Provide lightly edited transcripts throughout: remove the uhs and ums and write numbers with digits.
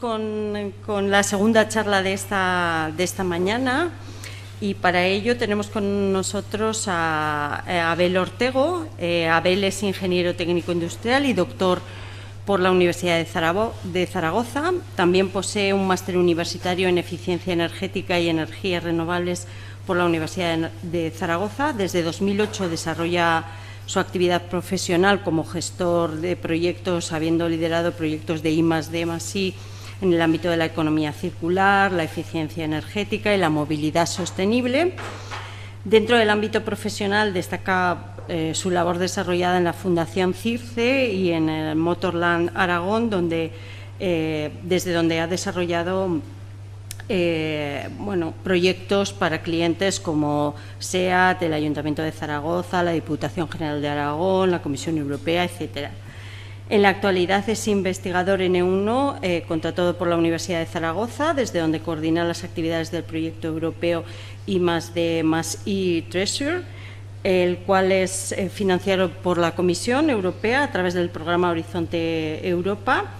con la segunda charla de esta mañana, y para ello tenemos con nosotros a Abel Ortego. Abel es ingeniero técnico industrial y doctor por la Universidad de Zaragoza. También posee un máster universitario en eficiencia energética y energías renovables por la Universidad de Zaragoza. Desde 2008 desarrolla su actividad profesional como gestor de proyectos, habiendo liderado proyectos de I+D+I en el ámbito de la economía circular, la eficiencia energética y la movilidad sostenible. Dentro del ámbito profesional destaca su labor desarrollada en la Fundación CIRCE y en el Motorland Aragón, desde donde ha desarrollado proyectos para clientes como SEAT, el Ayuntamiento de Zaragoza, la Diputación General de Aragón, la Comisión Europea, etcétera. En la actualidad es investigador en E1, contratado por la Universidad de Zaragoza, desde donde coordina las actividades del proyecto europeo I+D+I Treasure, el cual es financiado por la Comisión Europea a través del programa Horizonte Europa.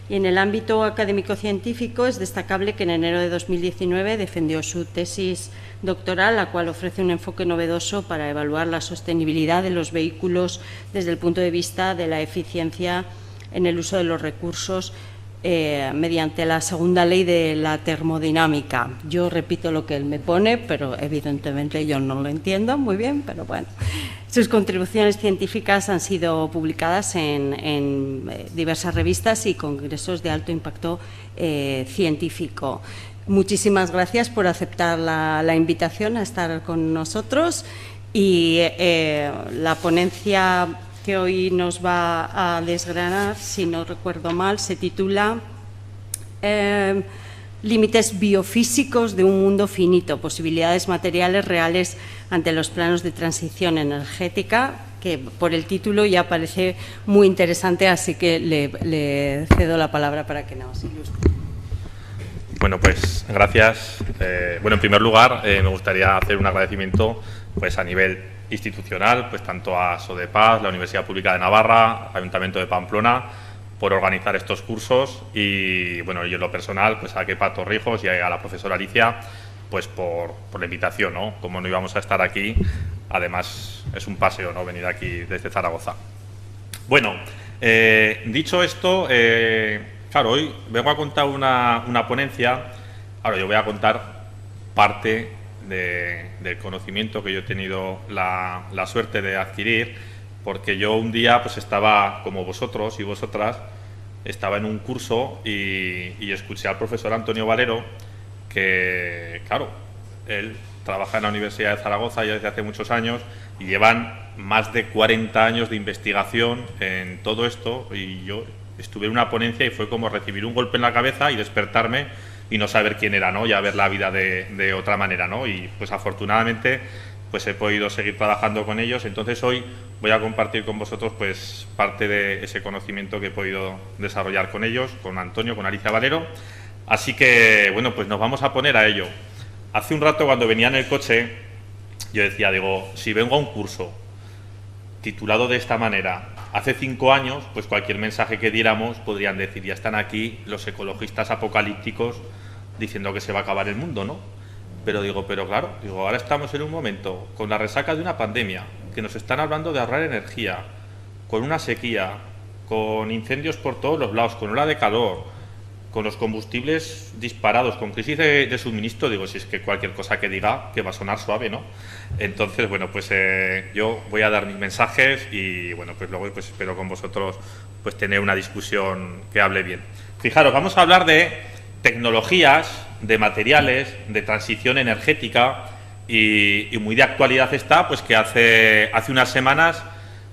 Y en el ámbito académico-científico es destacable que en enero de 2019 defendió su tesis doctoral, la cual ofrece un enfoque novedoso para evaluar la sostenibilidad de los vehículos desde el punto de vista de la eficiencia en el uso de los recursos mediante la segunda ley de la termodinámica. Yo repito lo que él me pone, pero evidentemente yo no lo entiendo muy bien, pero bueno. Sus contribuciones científicas han sido publicadas en diversas revistas y congresos de alto impacto científico. Muchísimas gracias por aceptar la invitación a estar con nosotros, y la ponencia que hoy nos va a desgranar, si no recuerdo mal, se titula Límites biofísicos de un mundo finito, posibilidades materiales reales ante los planos de transición energética, que por el título ya parece muy interesante, así que le cedo la palabra para que nos ilustre. Bueno, pues gracias. En primer lugar, me gustaría hacer un agradecimiento pues a nivel institucional, pues tanto a SODEPAZ, la Universidad Pública de Navarra, Ayuntamiento de Pamplona, por organizar estos cursos, y bueno, y en lo personal, pues a Kepa Torrijos y a la profesora Alicia, pues por la invitación, ¿no? Como no íbamos a estar aquí, además es un paseo, ¿no?, venir aquí desde Zaragoza. Bueno, dicho esto, claro, hoy vengo a contar una ponencia. Ahora yo voy a contar parte del conocimiento que yo he tenido la suerte de adquirir, porque yo un día pues estaba, como vosotros y vosotras, estaba en un curso y escuché al profesor Antonio Valero, que, claro, él trabaja en la Universidad de Zaragoza ya desde hace muchos años y llevan más de 40 años de investigación en todo esto, y yo estuve en una ponencia y fue como recibir un golpe en la cabeza y despertarme y no saber quién era, ¿no?, ya ver la vida de otra manera, ¿no? Y pues afortunadamente pues he podido seguir trabajando con ellos. Entonces hoy voy a compartir con vosotros pues parte de ese conocimiento que he podido desarrollar con ellos, con Antonio, con Alicia Valero. Así que bueno, pues nos vamos a poner a ello. Hace un rato, cuando venía en el coche, yo decía, digo, si vengo a un curso titulado de esta manera, hace 5 años, pues cualquier mensaje que diéramos podrían decir, ya están aquí los ecologistas apocalípticos diciendo que se va a acabar el mundo, ¿no? Pero digo, claro, ahora estamos en un momento con la resaca de una pandemia, que nos están hablando de ahorrar energía, con una sequía, con incendios por todos los lados, con ola de calor, con los combustibles disparados, con crisis de suministro. Digo, si es que cualquier cosa que diga, que va a sonar suave, ¿no? Entonces, bueno, pues yo voy a dar mis mensajes y, bueno, pues luego pues espero con vosotros pues tener una discusión que hable bien. Fijaros, vamos a hablar de tecnologías, de materiales, de transición energética, y muy de actualidad está, pues que hace unas semanas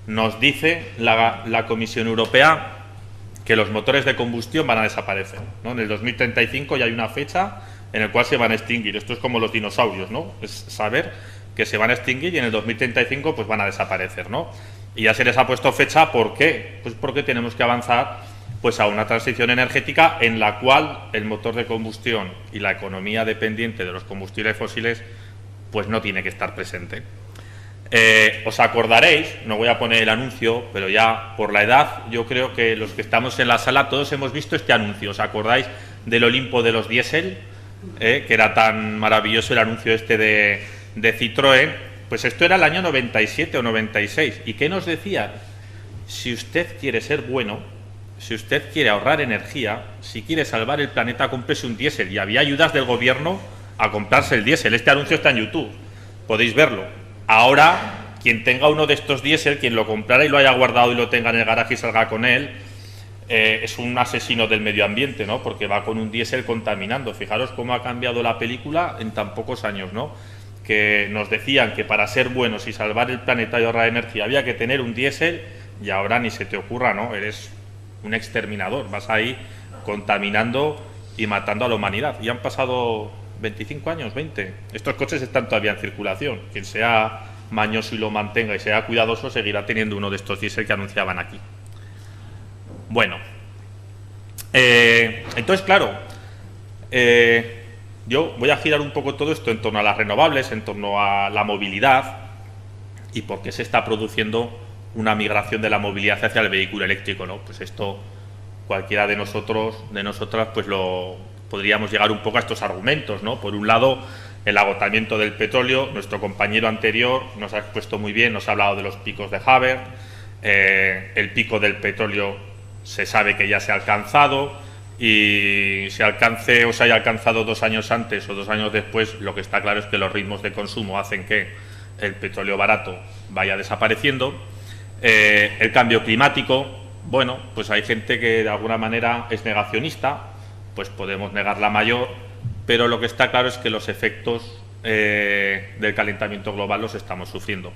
nos dice la Comisión Europea que los motores de combustión van a desaparecer, ¿no? En el 2035 ya hay una fecha en la cual se van a extinguir. Esto es como los dinosaurios, ¿no? Es saber que se van a extinguir y en el 2035 pues van a desaparecer, ¿no? Y ya se les ha puesto fecha. ¿Por qué? Pues porque tenemos que avanzar pues a una transición energética en la cual el motor de combustión y la economía dependiente de los combustibles fósiles pues no tiene que estar presente. Os acordaréis, no voy a poner el anuncio, pero ya por la edad yo creo que los que estamos en la sala todos hemos visto este anuncio. ¿Os acordáis del Olimpo de los diésel, que era tan maravilloso el anuncio este de Citroën. Pues esto era el año 97 o 96. ¿Y qué nos decían? Si usted quiere ser bueno, si usted quiere ahorrar energía, si quiere salvar el planeta, cómprese un diésel. Y había ayudas del gobierno a comprarse el diésel. Este anuncio está en YouTube, podéis verlo. Ahora, quien tenga uno de estos diésel, quien lo comprara y lo haya guardado y lo tenga en el garaje y salga con él, es un asesino del medio ambiente, ¿no? Porque va con un diésel contaminando. Fijaros cómo ha cambiado la película en tan pocos años, ¿no? Que nos decían que para ser buenos y salvar el planeta y ahorrar energía había que tener un diésel, y ahora ni se te ocurra, ¿no? Eres un exterminador, vas ahí contaminando y matando a la humanidad. Y han pasado 25 años, 20. Estos coches están todavía en circulación. Quien sea mañoso y lo mantenga y sea cuidadoso seguirá teniendo uno de estos diésel que anunciaban aquí. Bueno, entonces, claro, yo voy a girar un poco todo esto en torno a las renovables, en torno a la movilidad y por qué se está produciendo una migración de la movilidad hacia el vehículo eléctrico, ¿no? Pues esto cualquiera de nosotros, de nosotras, pues lo podríamos llegar un poco a estos argumentos, ¿no? Por un lado, el agotamiento del petróleo. Nuestro compañero anterior nos ha expuesto muy bien, nos ha hablado de los picos de Haber. El pico del petróleo se sabe que ya se ha alcanzado, y se alcance o se haya alcanzado 2 años antes o 2 años después, lo que está claro es que los ritmos de consumo hacen que el petróleo barato vaya desapareciendo. El cambio climático, bueno, pues hay gente que de alguna manera es negacionista, pues podemos negar la mayor, pero lo que está claro es que los efectos del calentamiento global los estamos sufriendo.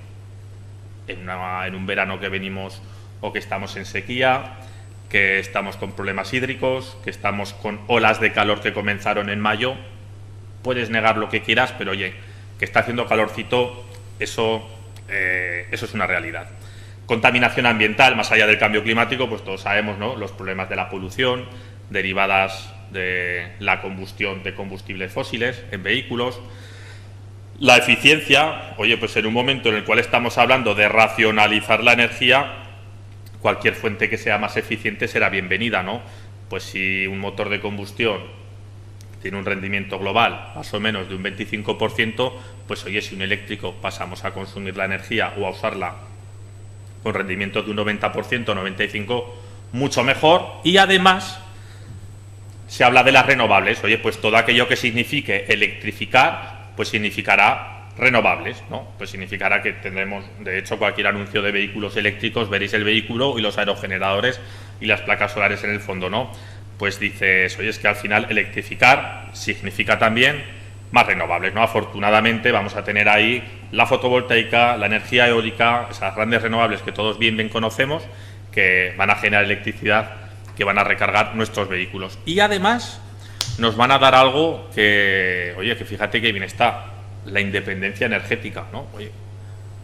En un verano que venimos o que estamos en sequía, que estamos con problemas hídricos, que estamos con olas de calor que comenzaron en mayo. Puedes negar lo que quieras, pero oye, que está haciendo calorcito, eso es una realidad. Contaminación ambiental, más allá del cambio climático, pues todos sabemos, ¿no?, los problemas de la polución derivadas de la combustión de combustibles fósiles en vehículos. La eficiencia, oye, pues en un momento en el cual estamos hablando de racionalizar la energía, cualquier fuente que sea más eficiente será bienvenida, ¿no? Pues si un motor de combustión tiene un rendimiento global más o menos de un 25%, pues oye, si un eléctrico pasamos a consumir la energía o a usarla con rendimiento de un 90%, 95%, mucho mejor. Y además se habla de las renovables. Oye, pues todo aquello que signifique electrificar, pues significará renovables, ¿no? Pues significará que tendremos, de hecho, cualquier anuncio de vehículos eléctricos, veréis el vehículo y los aerogeneradores y las placas solares en el fondo, ¿no? Pues dices, oye, es que al final electrificar significa también más renovables, ¿no? Afortunadamente vamos a tener ahí la fotovoltaica, la energía eólica, esas grandes renovables que todos bien conocemos, que van a generar electricidad, que van a recargar nuestros vehículos. Y además nos van a dar algo que, oye, que fíjate que bien está, la independencia energética, ¿no? Oye,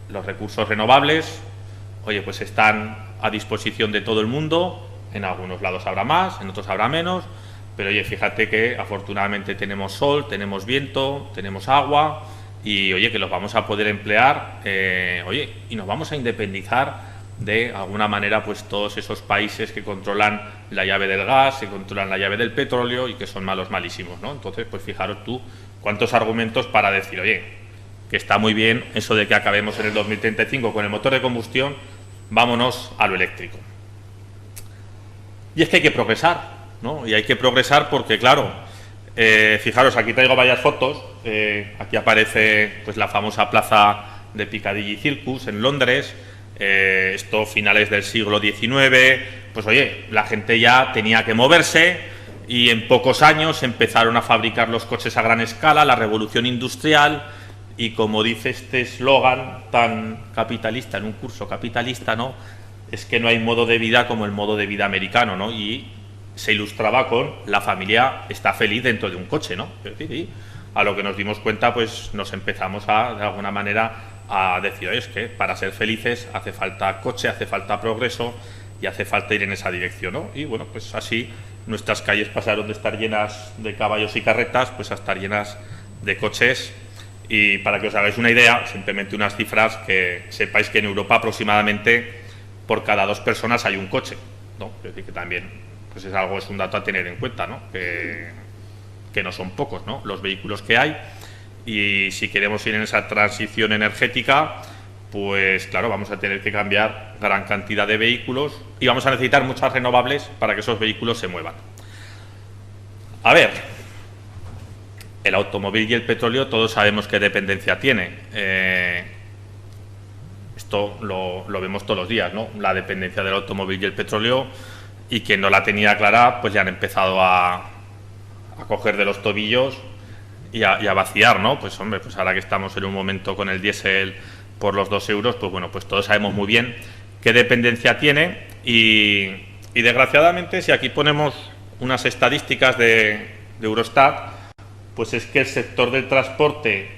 los recursos renovables, oye, pues están a disposición de todo el mundo. En algunos lados habrá más, en otros habrá menos, pero oye, fíjate que afortunadamente tenemos sol, tenemos viento, tenemos agua, y oye, que los vamos a poder emplear, oye, y nos vamos a independizar de alguna manera pues todos esos países que controlan la llave del gas, que controlan la llave del petróleo y que son malos malísimos, ¿no? Entonces, pues fijaros tú cuántos argumentos para decir, oye, que está muy bien eso de que acabemos en el 2035 con el motor de combustión, vámonos a lo eléctrico. Y es que hay que progresar, ¿no? Y hay que progresar porque, claro, fijaros, aquí traigo varias fotos. Aquí aparece pues la famosa plaza de Piccadilly Circus en Londres. Esto finales del siglo XIX. Pues oye, la gente ya tenía que moverse y en pocos años empezaron a fabricar los coches a gran escala, la revolución industrial. Y como dice este eslogan tan capitalista en un curso capitalista, ¿no?, es que no hay modo de vida como el modo de vida americano, ¿no? Y se ilustraba con la familia está feliz dentro de un coche, ¿no? Es decir, y a lo que nos dimos cuenta, pues nos empezamos a, de alguna manera, a decir, oye, es que para ser felices hace falta coche, hace falta progreso y hace falta ir en esa dirección, ¿no? Y bueno, pues así nuestras calles pasaron de estar llenas de caballos y carretas, pues a estar llenas de coches. Y para que os hagáis una idea, simplemente unas cifras, que sepáis que en Europa aproximadamente por cada 2 personas hay un coche, ¿no? Es decir, que también pues es un dato a tener en cuenta, ¿no? Que no son pocos, ¿no?, los vehículos que hay, y si queremos ir en esa transición energética, pues claro, vamos a tener que cambiar gran cantidad de vehículos y vamos a necesitar muchas renovables para que esos vehículos se muevan. A ver, el automóvil y el petróleo todos sabemos qué dependencia tiene. Esto lo vemos todos los días, ¿no?, la dependencia del automóvil y el petróleo, y quien no la tenía clara, pues ya han empezado a coger de los tobillos y a vaciar, ¿no? Pues hombre, pues ahora que estamos en un momento con el diésel por los 2 euros, pues bueno, pues todos sabemos muy bien qué dependencia tiene, y desgraciadamente, si aquí ponemos unas estadísticas de Eurostat, pues es que el sector del transporte,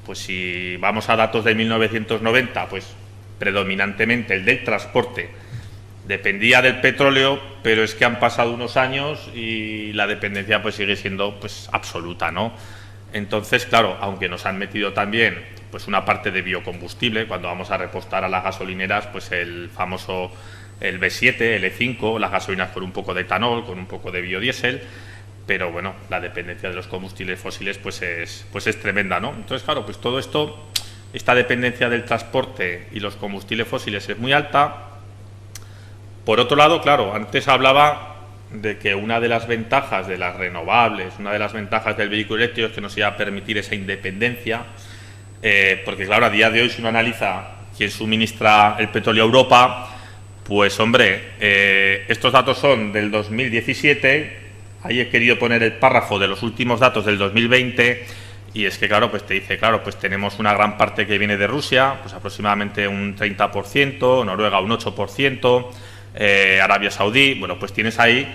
pues si vamos a datos de 1990, pues predominantemente el del transporte dependía del petróleo, pero es que han pasado unos años y la dependencia pues sigue siendo pues absoluta, ¿no? Entonces, claro, aunque nos han metido también pues una parte de biocombustible, cuando vamos a repostar a las gasolineras, pues el famoso el B7, el E5, las gasolinas con un poco de etanol, con un poco de biodiesel, pero bueno, la dependencia de los combustibles fósiles pues es tremenda, ¿no? Entonces, claro, pues todo esto, esta dependencia del transporte y los combustibles fósiles es muy alta. Por otro lado, claro, antes hablaba de que una de las ventajas de las renovables, una de las ventajas del vehículo eléctrico es que nos iba a permitir esa independencia, porque claro, a día de hoy, si uno analiza quién suministra el petróleo a Europa, pues hombre, estos datos son del 2017, ahí he querido poner el párrafo de los últimos datos del 2020, y es que claro, pues te dice, claro, pues tenemos una gran parte que viene de Rusia, pues aproximadamente un 30%, Noruega un 8%, Arabia Saudí, bueno, pues tienes ahí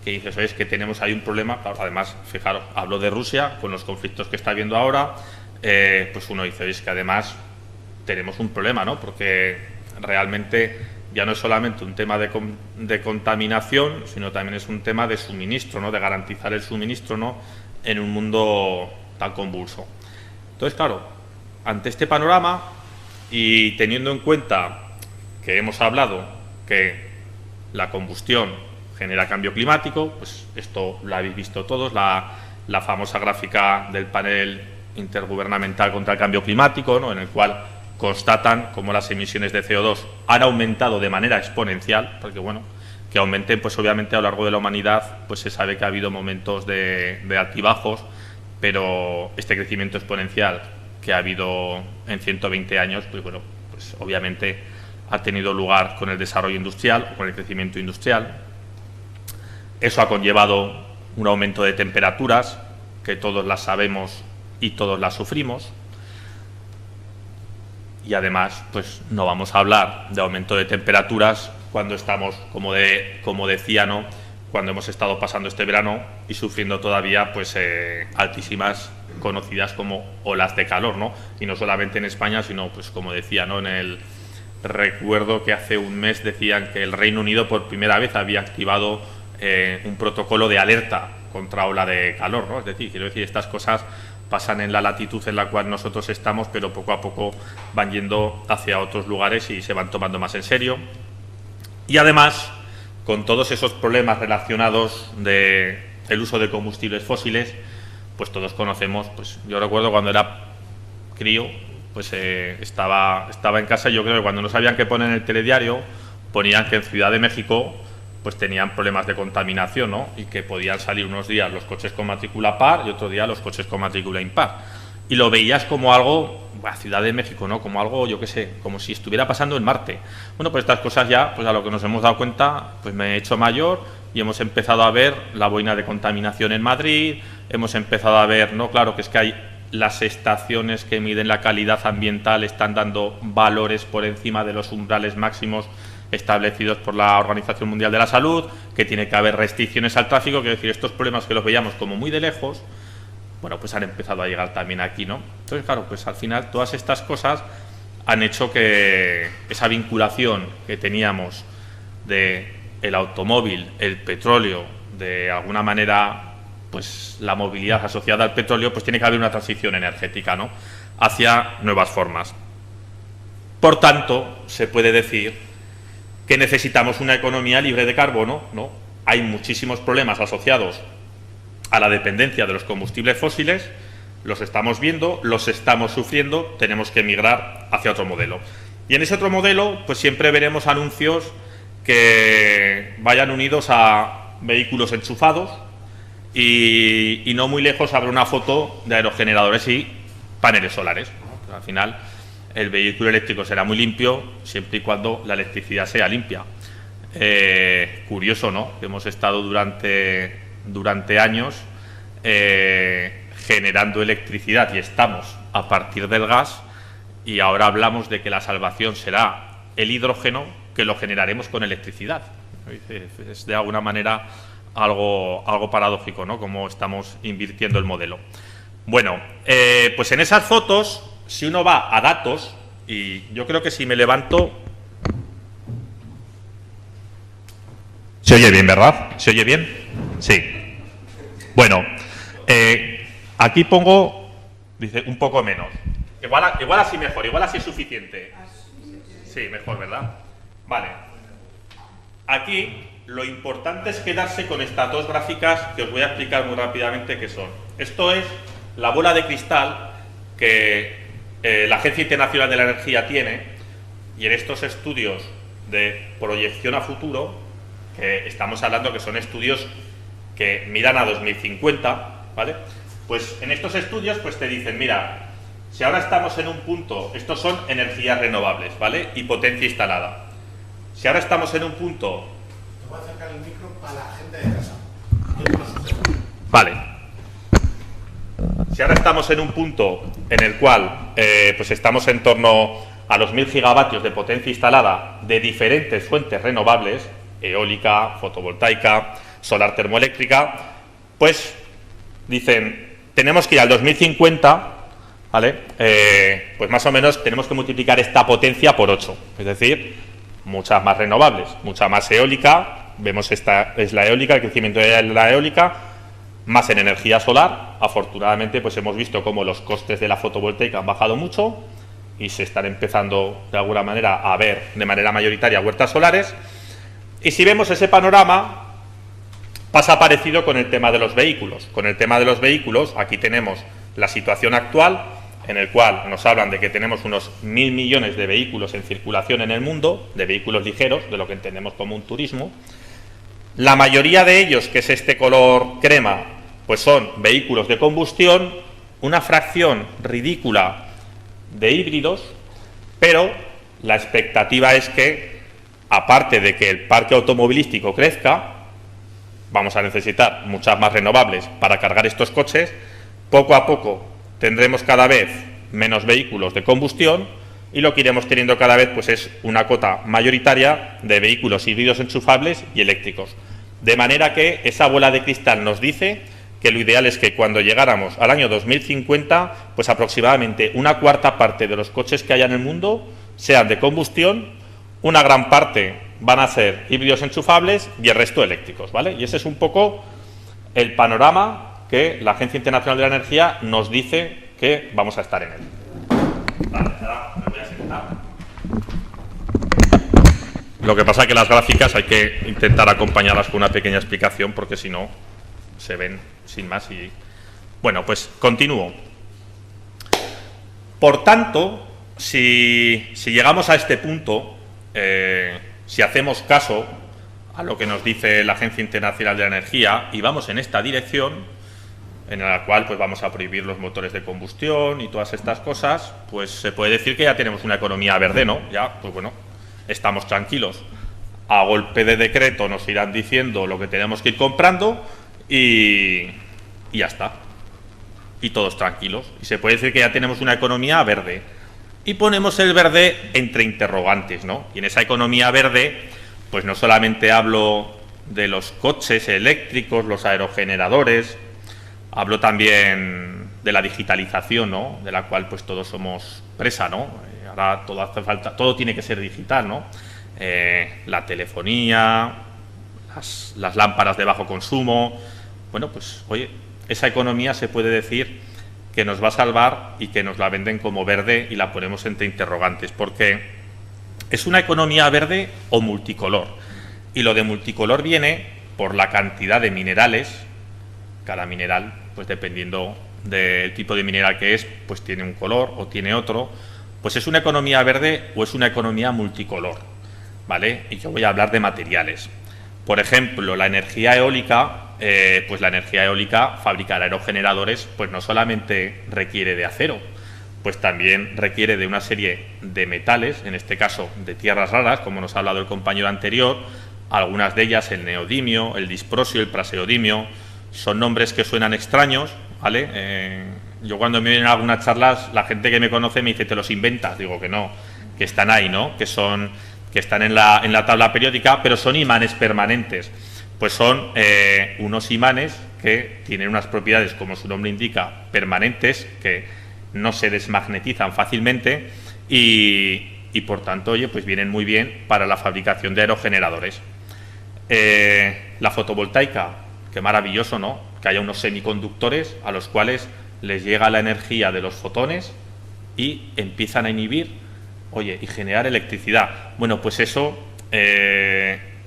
que dices, oye, es que tenemos ahí un problema. Claro, además, fijaros, hablo de Rusia, con los conflictos que está habiendo ahora, pues uno dice, oye, es que además tenemos un problema, ¿no? Porque realmente ya no es solamente un tema de contaminación, sino también es un tema de suministro, ¿no?, de garantizar el suministro, ¿no?, en un mundo tan convulso. Entonces, claro, ante este panorama y teniendo en cuenta que hemos hablado que la combustión genera cambio climático, pues esto lo habéis visto todos, la famosa gráfica del panel intergubernamental contra el cambio climático, ¿no?, en el cual constatan cómo las emisiones de CO2 han aumentado de manera exponencial, porque bueno, que aumenten, pues obviamente a lo largo de la humanidad, pues se sabe que ha habido momentos de altibajos, pero este crecimiento exponencial que ha habido en 120 años, pues bueno, pues obviamente ha tenido lugar con el desarrollo industrial o con el crecimiento industrial. Eso ha conllevado un aumento de temperaturas, que todos las sabemos y todos las sufrimos. Y además, pues no vamos a hablar de aumento de temperaturas cuando estamos, como decía, ¿no?, cuando hemos estado pasando este verano y sufriendo todavía pues altísimas, conocidas como olas de calor, ¿no? Y no solamente en España, sino, pues como decía, ¿no?, recuerdo que hace un mes decían que el Reino Unido por primera vez había activado un protocolo de alerta contra ola de calor, ¿no? Es decir, quiero decir, estas cosas pasan en la latitud en la cual nosotros estamos, pero poco a poco van yendo hacia otros lugares y se van tomando más en serio. Y además, con todos esos problemas relacionados del uso de combustibles fósiles, pues todos conocemos, pues yo recuerdo cuando era crío, pues estaba en casa, y yo creo que cuando no sabían qué poner en el telediario, ponían que en Ciudad de México pues tenían problemas de contaminación, ¿no?, y que podían salir unos días los coches con matrícula par y otro día los coches con matrícula impar. Y lo veías como algo, Ciudad de México, ¿no?, como algo, yo qué sé, como si estuviera pasando en Marte. Bueno, pues estas cosas ya, pues a lo que nos hemos dado cuenta, pues me he hecho mayor y hemos empezado a ver la boina de contaminación en Madrid, hemos empezado a ver, ¿no?, claro, que es que hay las estaciones que miden la calidad ambiental están dando valores por encima de los umbrales máximos establecidos por la Organización Mundial de la Salud, que tiene que haber restricciones al tráfico, quiero decir, estos problemas que los veíamos como muy de lejos, bueno, pues han empezado a llegar también aquí, ¿no? Entonces, claro, pues al final todas estas cosas han hecho que esa vinculación que teníamos de el automóvil, el petróleo, de alguna manera, pues la movilidad asociada al petróleo, pues tiene que haber una transición energética, ¿no?, hacia nuevas formas. Por tanto, se puede decir que necesitamos una economía libre de carbono, ¿no? hay muchísimos problemas asociados a la dependencia de los combustibles fósiles, los estamos viendo, los estamos sufriendo, tenemos que migrar hacia otro modelo. Y en ese otro modelo, pues siempre veremos anuncios que vayan unidos a vehículos enchufados y no muy lejos habrá una foto de aerogeneradores y paneles solares, ¿no? Al final, el vehículo eléctrico será muy limpio siempre y cuando la electricidad sea limpia. Curioso, ¿no?, que hemos estado durante años generando electricidad y estamos a partir del gas, y ahora hablamos de que la salvación será el hidrógeno, que lo generaremos con electricidad. Es de alguna manera algo paradójico, ¿no?, como estamos invirtiendo el modelo. Bueno, pues en esas fotos, si uno va a datos, y yo creo que si me levanto... ¿Se oye bien, verdad? ¿Se oye bien? Sí. Bueno, aquí pongo, dice, un poco menos. Igual así mejor, igual así es suficiente. Sí, mejor, ¿verdad? Vale. Aquí lo importante es quedarse con estas dos gráficas que os voy a explicar muy rápidamente qué son. Esto es la bola de cristal que la Agencia Internacional de la Energía tiene, y en estos estudios de proyección a futuro, que estamos hablando que son estudios que miran a 2050, ¿vale? Pues en estos estudios pues te dicen, mira, si ahora estamos en un punto, estos son energías renovables, ¿vale?, y potencia instalada. Si ahora estamos en un punto... Te voy a acercar el micro para la gente de casa. Vale. Si ahora estamos en un punto en el cual pues estamos en torno a los 1000 gigavatios de potencia instalada de diferentes fuentes renovables, eólica, fotovoltaica, solar termoeléctrica, pues dicen, tenemos que ir al 2050, ¿vale? Pues más o menos tenemos que multiplicar esta potencia por 8, es decir, muchas más renovables, mucha más eólica, vemos esta es la eólica, el crecimiento de la eólica, más en energía solar. Afortunadamente pues hemos visto cómo los costes de la fotovoltaica han bajado mucho y se están empezando de alguna manera a ver de manera mayoritaria huertas solares. Y si vemos ese panorama, pasa parecido con el tema de los vehículos. Con el tema de los vehículos, aquí tenemos la situación actual, en el cual nos hablan de que tenemos unos 1000 millones de vehículos en circulación en el mundo, de vehículos ligeros, de lo que entendemos como un turismo. La mayoría de ellos, que es este color crema, pues son vehículos de combustión, una fracción ridícula de híbridos, pero la expectativa es que, aparte de que el parque automovilístico crezca, vamos a necesitar muchas más renovables para cargar estos coches. Poco a poco tendremos cada vez menos vehículos de combustión y lo que iremos teniendo cada vez pues es una cota mayoritaria de vehículos híbridos enchufables y eléctricos. De manera que esa bola de cristal nos dice que lo ideal es que cuando llegáramos al año 2050, pues aproximadamente una cuarta parte de los coches que haya en el mundo sean de combustión, una gran parte van a ser híbridos enchufables y el resto eléctricos, ¿vale? Y ese es un poco el panorama que la Agencia Internacional de la Energía nos dice que vamos a estar en él. Vale, ahora me voy a sentar. Lo que pasa es que las gráficas hay que intentar acompañarlas con una pequeña explicación porque si no se ven sin más y... Bueno, pues continúo. Por tanto, si llegamos a este punto, si hacemos caso a lo que nos dice la Agencia Internacional de la Energía y vamos en esta dirección, en la cual pues vamos a prohibir los motores de combustión y todas estas cosas, pues se puede decir que ya tenemos una economía verde, ¿no? Ya, pues bueno, estamos tranquilos. A golpe de decreto nos irán diciendo lo que tenemos que ir comprando y ya está. Y todos tranquilos. Y se puede decir que ya tenemos una economía verde. Y ponemos el verde entre interrogantes, ¿no? Y en esa economía verde, pues no solamente hablo de los coches eléctricos, los aerogeneradores, hablo también de la digitalización, ¿no? De la cual pues todos somos presa, ¿no? Ahora todo hace falta, todo tiene que ser digital, ¿no? La telefonía, las lámparas de bajo consumo. Bueno, pues oye, esa economía se puede decir que nos va a salvar y que nos la venden como verde y la ponemos entre interrogantes, porque es una economía verde o multicolor. Y lo de multicolor viene por la cantidad de minerales. Cada mineral, pues dependiendo del tipo de mineral que es, pues tiene un color o tiene otro. Pues es una economía verde o es una economía multicolor, ¿vale? Y yo voy a hablar de materiales. Por ejemplo, la energía eólica, pues la energía eólica, fabricar aerogeneradores, pues no solamente requiere de acero, pues también requiere de una serie de metales, en este caso de tierras raras, como nos ha hablado el compañero anterior. Algunas de ellas, el neodimio, el disprosio, el praseodimio, son nombres que suenan extraños, ¿vale? Yo cuando me vienen a algunas charlas, la gente que me conoce me dice, ¿te los inventas? Digo que no, que están ahí, ¿no? Que están en la tabla periódica, pero son imanes permanentes. Pues son unos imanes que tienen unas propiedades, como su nombre indica, permanentes, que no se desmagnetizan fácilmente y por tanto, oye, pues vienen muy bien para la fabricación de aerogeneradores. La fotovoltaica, qué maravilloso, ¿no? Que haya unos semiconductores a los cuales les llega la energía de los fotones y empiezan a inhibir, oye, y generar electricidad. Bueno, pues eso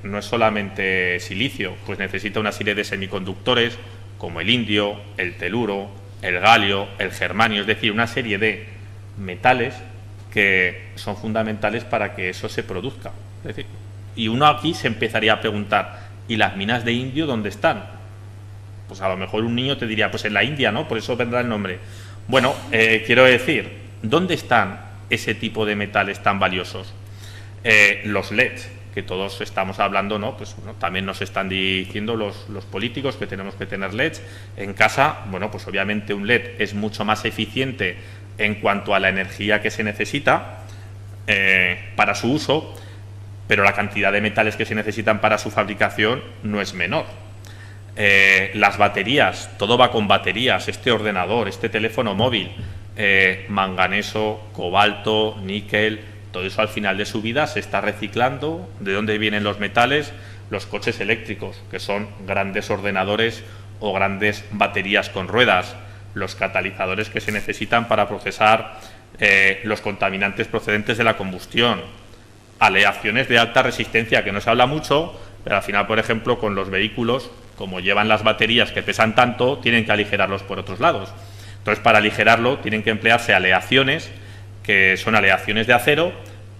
no es solamente silicio, pues necesita una serie de semiconductores como el indio, el teluro, el galio, el germanio, es decir, una serie de metales que son fundamentales para que eso se produzca. Es decir, y uno aquí se empezaría a preguntar, ¿y las minas de indio dónde están? Pues a lo mejor un niño te diría, pues en la India, ¿no? Por eso vendrá el nombre. Bueno, quiero decir, ¿dónde están ese tipo de metales tan valiosos? Los LEDs, que todos estamos hablando, ¿no? Pues bueno, también nos están diciendo los políticos que tenemos que tener LEDs en casa. Bueno, pues obviamente un LED es mucho más eficiente en cuanto a la energía que se necesita para su uso, pero la cantidad de metales que se necesitan para su fabricación no es menor. Las baterías, todo va con baterías, este ordenador, este teléfono móvil, manganeso, cobalto, níquel, todo eso al final de su vida se está reciclando. ¿De dónde vienen los metales? Los coches eléctricos, que son grandes ordenadores o grandes baterías con ruedas, los catalizadores que se necesitan para procesar los contaminantes procedentes de la combustión, aleaciones de alta resistencia, que no se habla mucho, pero al final, por ejemplo, con los vehículos, como llevan las baterías que pesan tanto, tienen que aligerarlos por otros lados. Entonces, para aligerarlo, tienen que emplearse aleaciones, que son aleaciones de acero,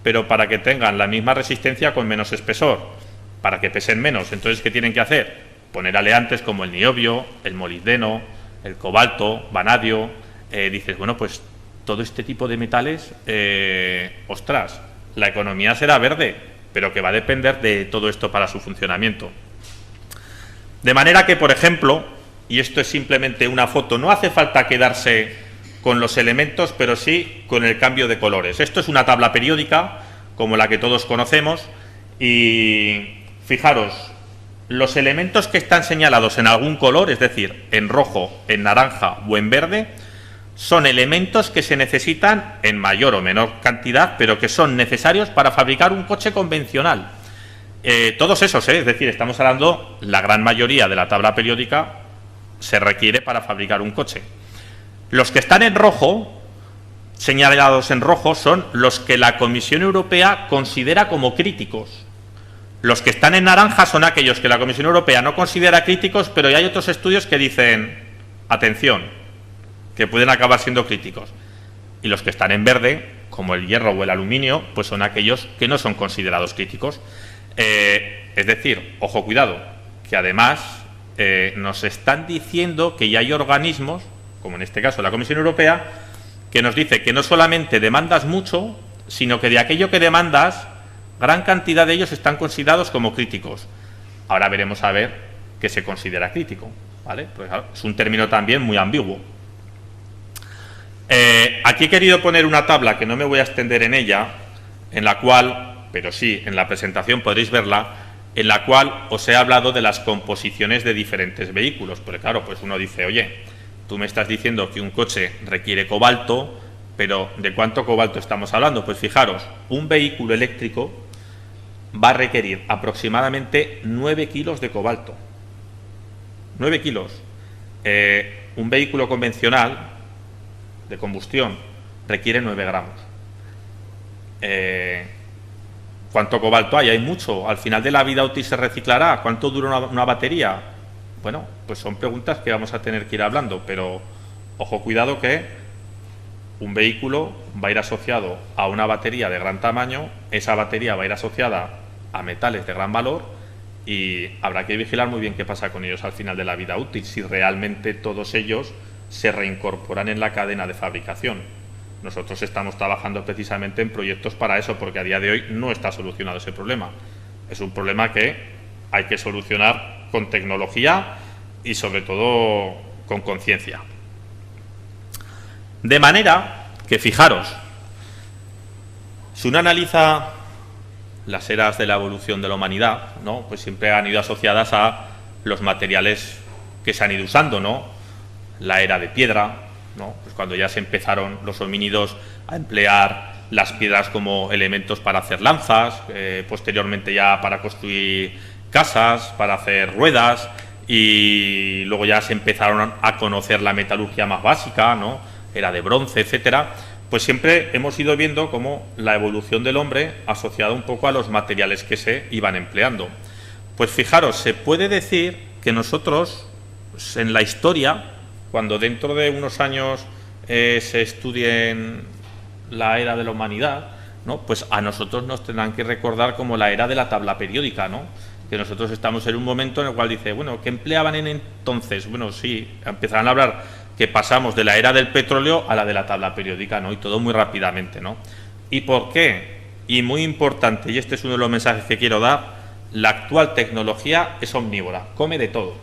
pero para que tengan la misma resistencia con menos espesor, para que pesen menos. Entonces, ¿qué tienen que hacer? Poner aleantes como el niobio, el molibdeno, el cobalto, vanadio. Dices, bueno, pues todo este tipo de metales, ostras, la economía será verde, pero que va a depender de todo esto para su funcionamiento. De manera que, por ejemplo, y esto es simplemente una foto, no hace falta quedarse con los elementos, pero sí con el cambio de colores. Esto es una tabla periódica, como la que todos conocemos, y fijaros, los elementos que están señalados en algún color, es decir, en rojo, en naranja o en verde, son elementos que se necesitan en mayor o menor cantidad, pero que son necesarios para fabricar un coche convencional. Todos esos, es decir, estamos hablando, la gran mayoría de la tabla periódica se requiere para fabricar un coche. Los que están en rojo, señalados en rojo, son los que la Comisión Europea considera como críticos. Los que están en naranja son aquellos que la Comisión Europea no considera críticos, pero ya hay otros estudios que dicen, atención, que pueden acabar siendo críticos. Y los que están en verde, como el hierro o el aluminio, pues son aquellos que no son considerados críticos. Es decir, ojo, cuidado, que además nos están diciendo que ya hay organismos, como en este caso la Comisión Europea, que nos dice que no solamente demandas mucho, sino que de aquello que demandas, gran cantidad de ellos están considerados como críticos. Ahora veremos a ver qué se considera crítico, ¿vale? Pues es un término también muy ambiguo. Aquí he querido poner una tabla que no me voy a extender en ella, en la cual, pero sí, en la presentación podréis verla, en la cual os he hablado de las composiciones de diferentes vehículos. Porque claro, pues uno dice, oye, tú me estás diciendo que un coche requiere cobalto, pero ¿de cuánto cobalto estamos hablando? Pues fijaros, un vehículo eléctrico va a requerir aproximadamente 9 kilos de cobalto. 9 kilos. Un vehículo convencional de combustión requiere 9 gramos. ¿Cuánto cobalto hay? Hay mucho. ¿Al final de la vida útil se reciclará? ¿Cuánto dura una batería? Bueno, pues son preguntas que vamos a tener que ir hablando, pero ojo, cuidado, que un vehículo va a ir asociado a una batería de gran tamaño, esa batería va a ir asociada a metales de gran valor y habrá que vigilar muy bien qué pasa con ellos al final de la vida útil, si realmente todos ellos se reincorporan en la cadena de fabricación. Nosotros estamos trabajando precisamente en proyectos para eso, porque a día de hoy no está solucionado ese problema. Es un problema que hay que solucionar con tecnología y sobre todo con conciencia. De manera que, fijaros, si uno analiza las eras de la evolución de la humanidad, ¿no?, pues siempre han ido asociadas a los materiales que se han ido usando, ¿no? La era de piedra, ¿no?, pues cuando ya se empezaron los homínidos a emplear las piedras como elementos para hacer lanzas, posteriormente ya para construir casas, para hacer ruedas, y luego ya se empezaron a conocer la metalurgia más básica, ¿no?, era de bronce, etcétera. Pues siempre hemos ido viendo cómo la evolución del hombre asociada un poco a los materiales que se iban empleando. Pues fijaros, se puede decir que nosotros, en la historia, cuando dentro de unos años se estudien la era de la humanidad, ¿no?, pues a nosotros nos tendrán que recordar como la era de la tabla periódica, ¿no?, que nosotros estamos en un momento en el cual dice, bueno, ¿qué empleaban en entonces? Bueno, sí, empezarán a hablar que pasamos de la era del petróleo a la de la tabla periódica, ¿no?, y todo muy rápidamente, ¿no? ¿Y por qué? Y muy importante, y este es uno de los mensajes que quiero dar, la actual tecnología es omnívora, come de todo.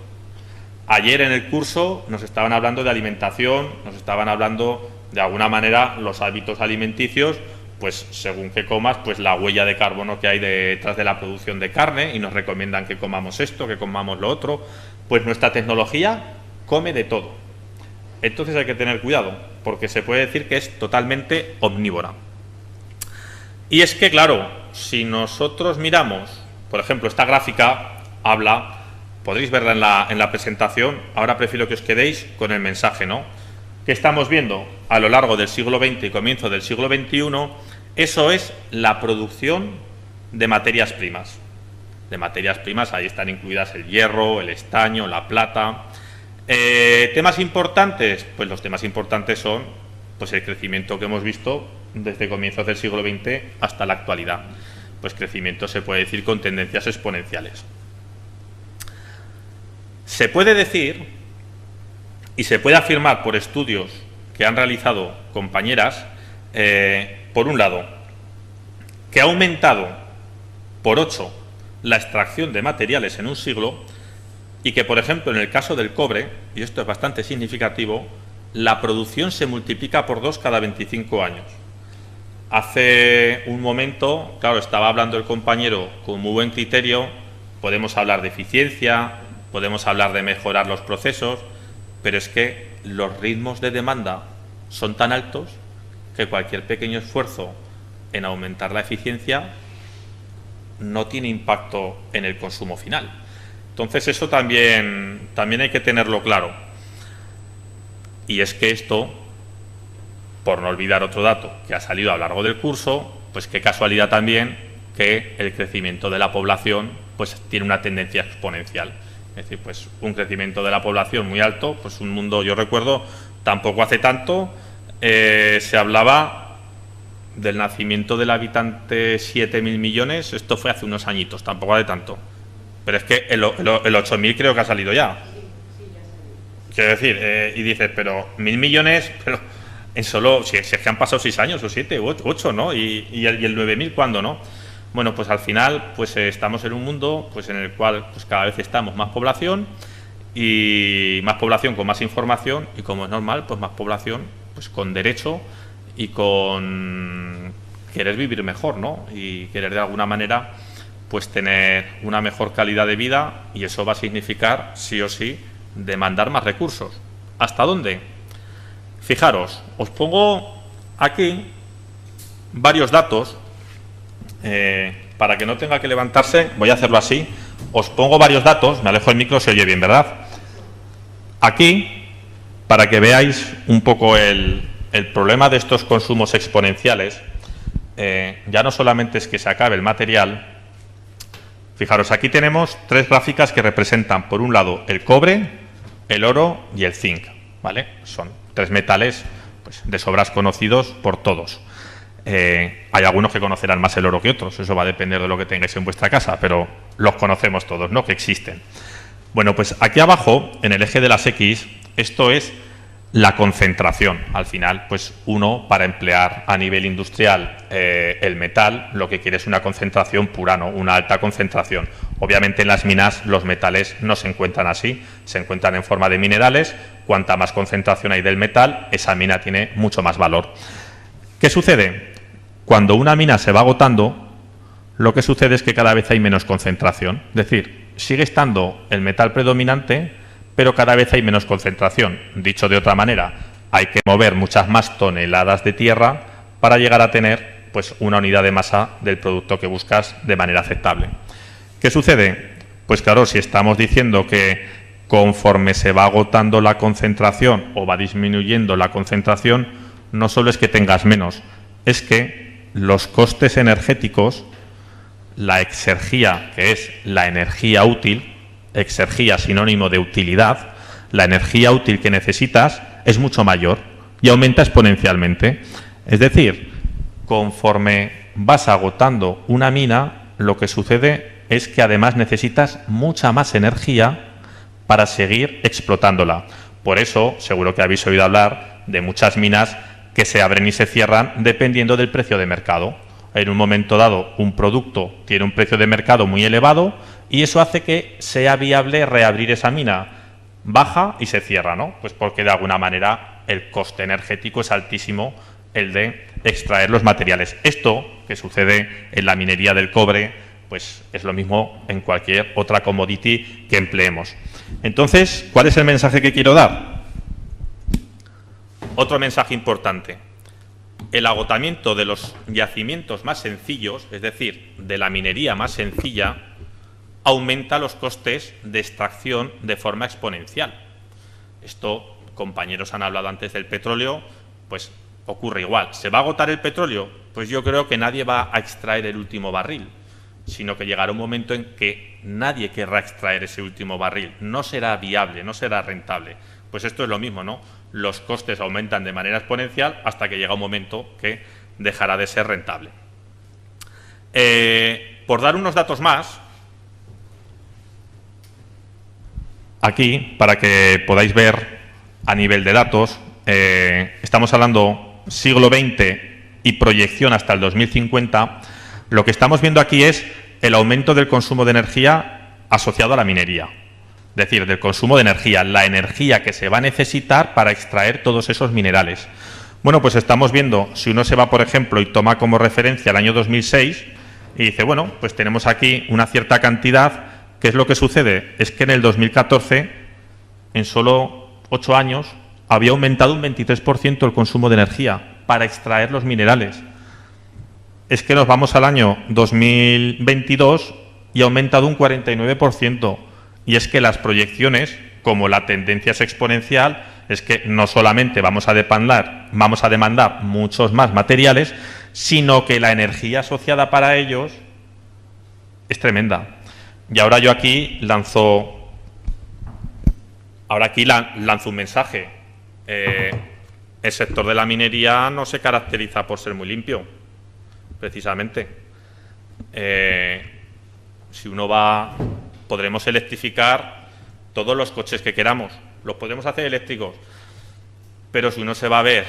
Ayer en el curso nos estaban hablando de alimentación, nos estaban hablando de alguna manera los hábitos alimenticios, pues según que comas, pues la huella de carbono que hay detrás de la producción de carne, y nos recomiendan que comamos esto, que comamos lo otro. Pues nuestra tecnología come de todo. Entonces hay que tener cuidado, porque se puede decir que es totalmente omnívora. Y es que, claro, si nosotros miramos, por ejemplo, esta gráfica habla, podréis verla en la presentación, ahora prefiero que os quedéis con el mensaje, ¿no?, que estamos viendo a lo largo del siglo XX y comienzo del siglo XXI, eso es la producción de materias primas. De materias primas, ahí están incluidas el hierro, el estaño, la plata. ¿Temas importantes? Pues los temas importantes son, pues, el crecimiento que hemos visto desde comienzos del siglo XX hasta la actualidad. Pues crecimiento, se puede decir, con tendencias exponenciales. Se puede decir y se puede afirmar por estudios que han realizado compañeras, por un lado, que ha aumentado por 8 la extracción de materiales en un siglo, y que, por ejemplo, en el caso del cobre, y esto es bastante significativo, la producción se multiplica por 2 cada 25 años. Hace un momento, claro, estaba hablando el compañero con muy buen criterio, podemos hablar de eficiencia, podemos hablar de mejorar los procesos, pero es que los ritmos de demanda son tan altos que cualquier pequeño esfuerzo en aumentar la eficiencia no tiene impacto en el consumo final. Entonces eso también hay que tenerlo claro. Y es que esto, por no olvidar otro dato que ha salido a lo largo del curso, pues qué casualidad también que el crecimiento de la población pues tiene una tendencia exponencial. Es decir, pues un crecimiento de la población muy alto, pues un mundo, yo recuerdo, tampoco hace tanto, se hablaba del nacimiento del habitante 7.000 millones, esto fue hace unos añitos, tampoco hace tanto. Pero es que el 8.000 creo que ha salido ya. Quiero decir, y dices, pero 1.000 millones, pero en solo, si es que han pasado 6 años o 7 u 8, ¿no? Y el 9.000, ¿cuándo, no? Bueno, pues al final pues estamos en un mundo pues en el cual pues cada vez estamos más población, y más población con más información, y como es normal, pues más población pues con derecho y con querer vivir mejor, ¿no? Y querer de alguna manera pues tener una mejor calidad de vida, y eso va a significar sí o sí demandar más recursos. ¿Hasta dónde? Fijaros, os pongo aquí varios datos. Para que no tenga que levantarse, voy a hacerlo así. Os pongo varios datos, me alejo el micro, se oye bien, ¿verdad? Aquí, para que veáis un poco el problema de estos consumos exponenciales, ya no solamente es que se acabe el material. Fijaros, aquí tenemos 3 gráficas que representan, por un lado, el cobre, el oro y el zinc, ¿vale? Son 3 metales pues, de sobras conocidos por todos. Hay algunos que conocerán más el oro que otros, eso va a depender de lo que tengáis en vuestra casa, pero los conocemos todos, ¿no?, que existen. Bueno, pues aquí abajo, en el eje de las X, esto es la concentración. Al final, pues uno, para emplear a nivel industrial el metal, lo que quiere es una concentración pura, ¿no?, una alta concentración. Obviamente en las minas los metales no se encuentran así, se encuentran en forma de minerales. Cuanta más concentración hay del metal, esa mina tiene mucho más valor. ¿Qué sucede? Cuando una mina se va agotando, lo que sucede es que cada vez hay menos concentración. Es decir, sigue estando el metal predominante, pero cada vez hay menos concentración. Dicho de otra manera, hay que mover muchas más toneladas de tierra para llegar a tener pues, una unidad de masa del producto que buscas de manera aceptable. ¿Qué sucede? Pues claro, si estamos diciendo que conforme se va agotando la concentración o va disminuyendo la concentración, no solo es que tengas menos, es que los costes energéticos, la exergía, que es la energía útil, exergía sinónimo de utilidad, la energía útil que necesitas es mucho mayor y aumenta exponencialmente. Es decir, conforme vas agotando una mina, lo que sucede es que además necesitas mucha más energía para seguir explotándola. Por eso, seguro que habéis oído hablar de muchas minas que se abren y se cierran dependiendo del precio de mercado. En un momento dado, un producto tiene un precio de mercado muy elevado y eso hace que sea viable reabrir esa mina. Baja y se cierra, ¿no? Pues porque de alguna manera el coste energético es altísimo, el de extraer los materiales. Esto que sucede en la minería del cobre, pues es lo mismo en cualquier otra commodity que empleemos. Entonces, ¿cuál es el mensaje que quiero dar? Otro mensaje importante. El agotamiento de los yacimientos más sencillos, es decir, de la minería más sencilla, aumenta los costes de extracción de forma exponencial. Esto, compañeros han hablado antes del petróleo, pues ocurre igual. ¿Se va a agotar el petróleo? Pues yo creo que nadie va a extraer el último barril, sino que llegará un momento en que nadie querrá extraer ese último barril. No será viable, no será rentable. Pues esto es lo mismo, ¿no? Los costes aumentan de manera exponencial hasta que llega un momento que dejará de ser rentable. Por dar unos datos más, aquí, para que podáis ver a nivel de datos, estamos hablando siglo XX y proyección hasta el 2050. Lo que estamos viendo aquí es el aumento del consumo de energía asociado a la minería. Es decir, del consumo de energía, la energía que se va a necesitar para extraer todos esos minerales. Bueno, pues estamos viendo, si uno se va, por ejemplo, y toma como referencia el año 2006 y dice, bueno, pues tenemos aquí una cierta cantidad. ¿Qué es lo que sucede? Es que en el 2014, en solo 8 años, había aumentado un 23% el consumo de energía para extraer los minerales. Es que nos vamos al año 2022 y ha aumentado un 49%. Y es que las proyecciones, como la tendencia es exponencial, es que no solamente vamos a demandar muchos más materiales, sino que la energía asociada para ellos es tremenda. Y ahora yo aquí lanzo un mensaje. El sector de la minería no se caracteriza por ser muy limpio, precisamente. Si uno va, podremos electrificar todos los coches que queramos, los podemos hacer eléctricos, pero si uno se va a ver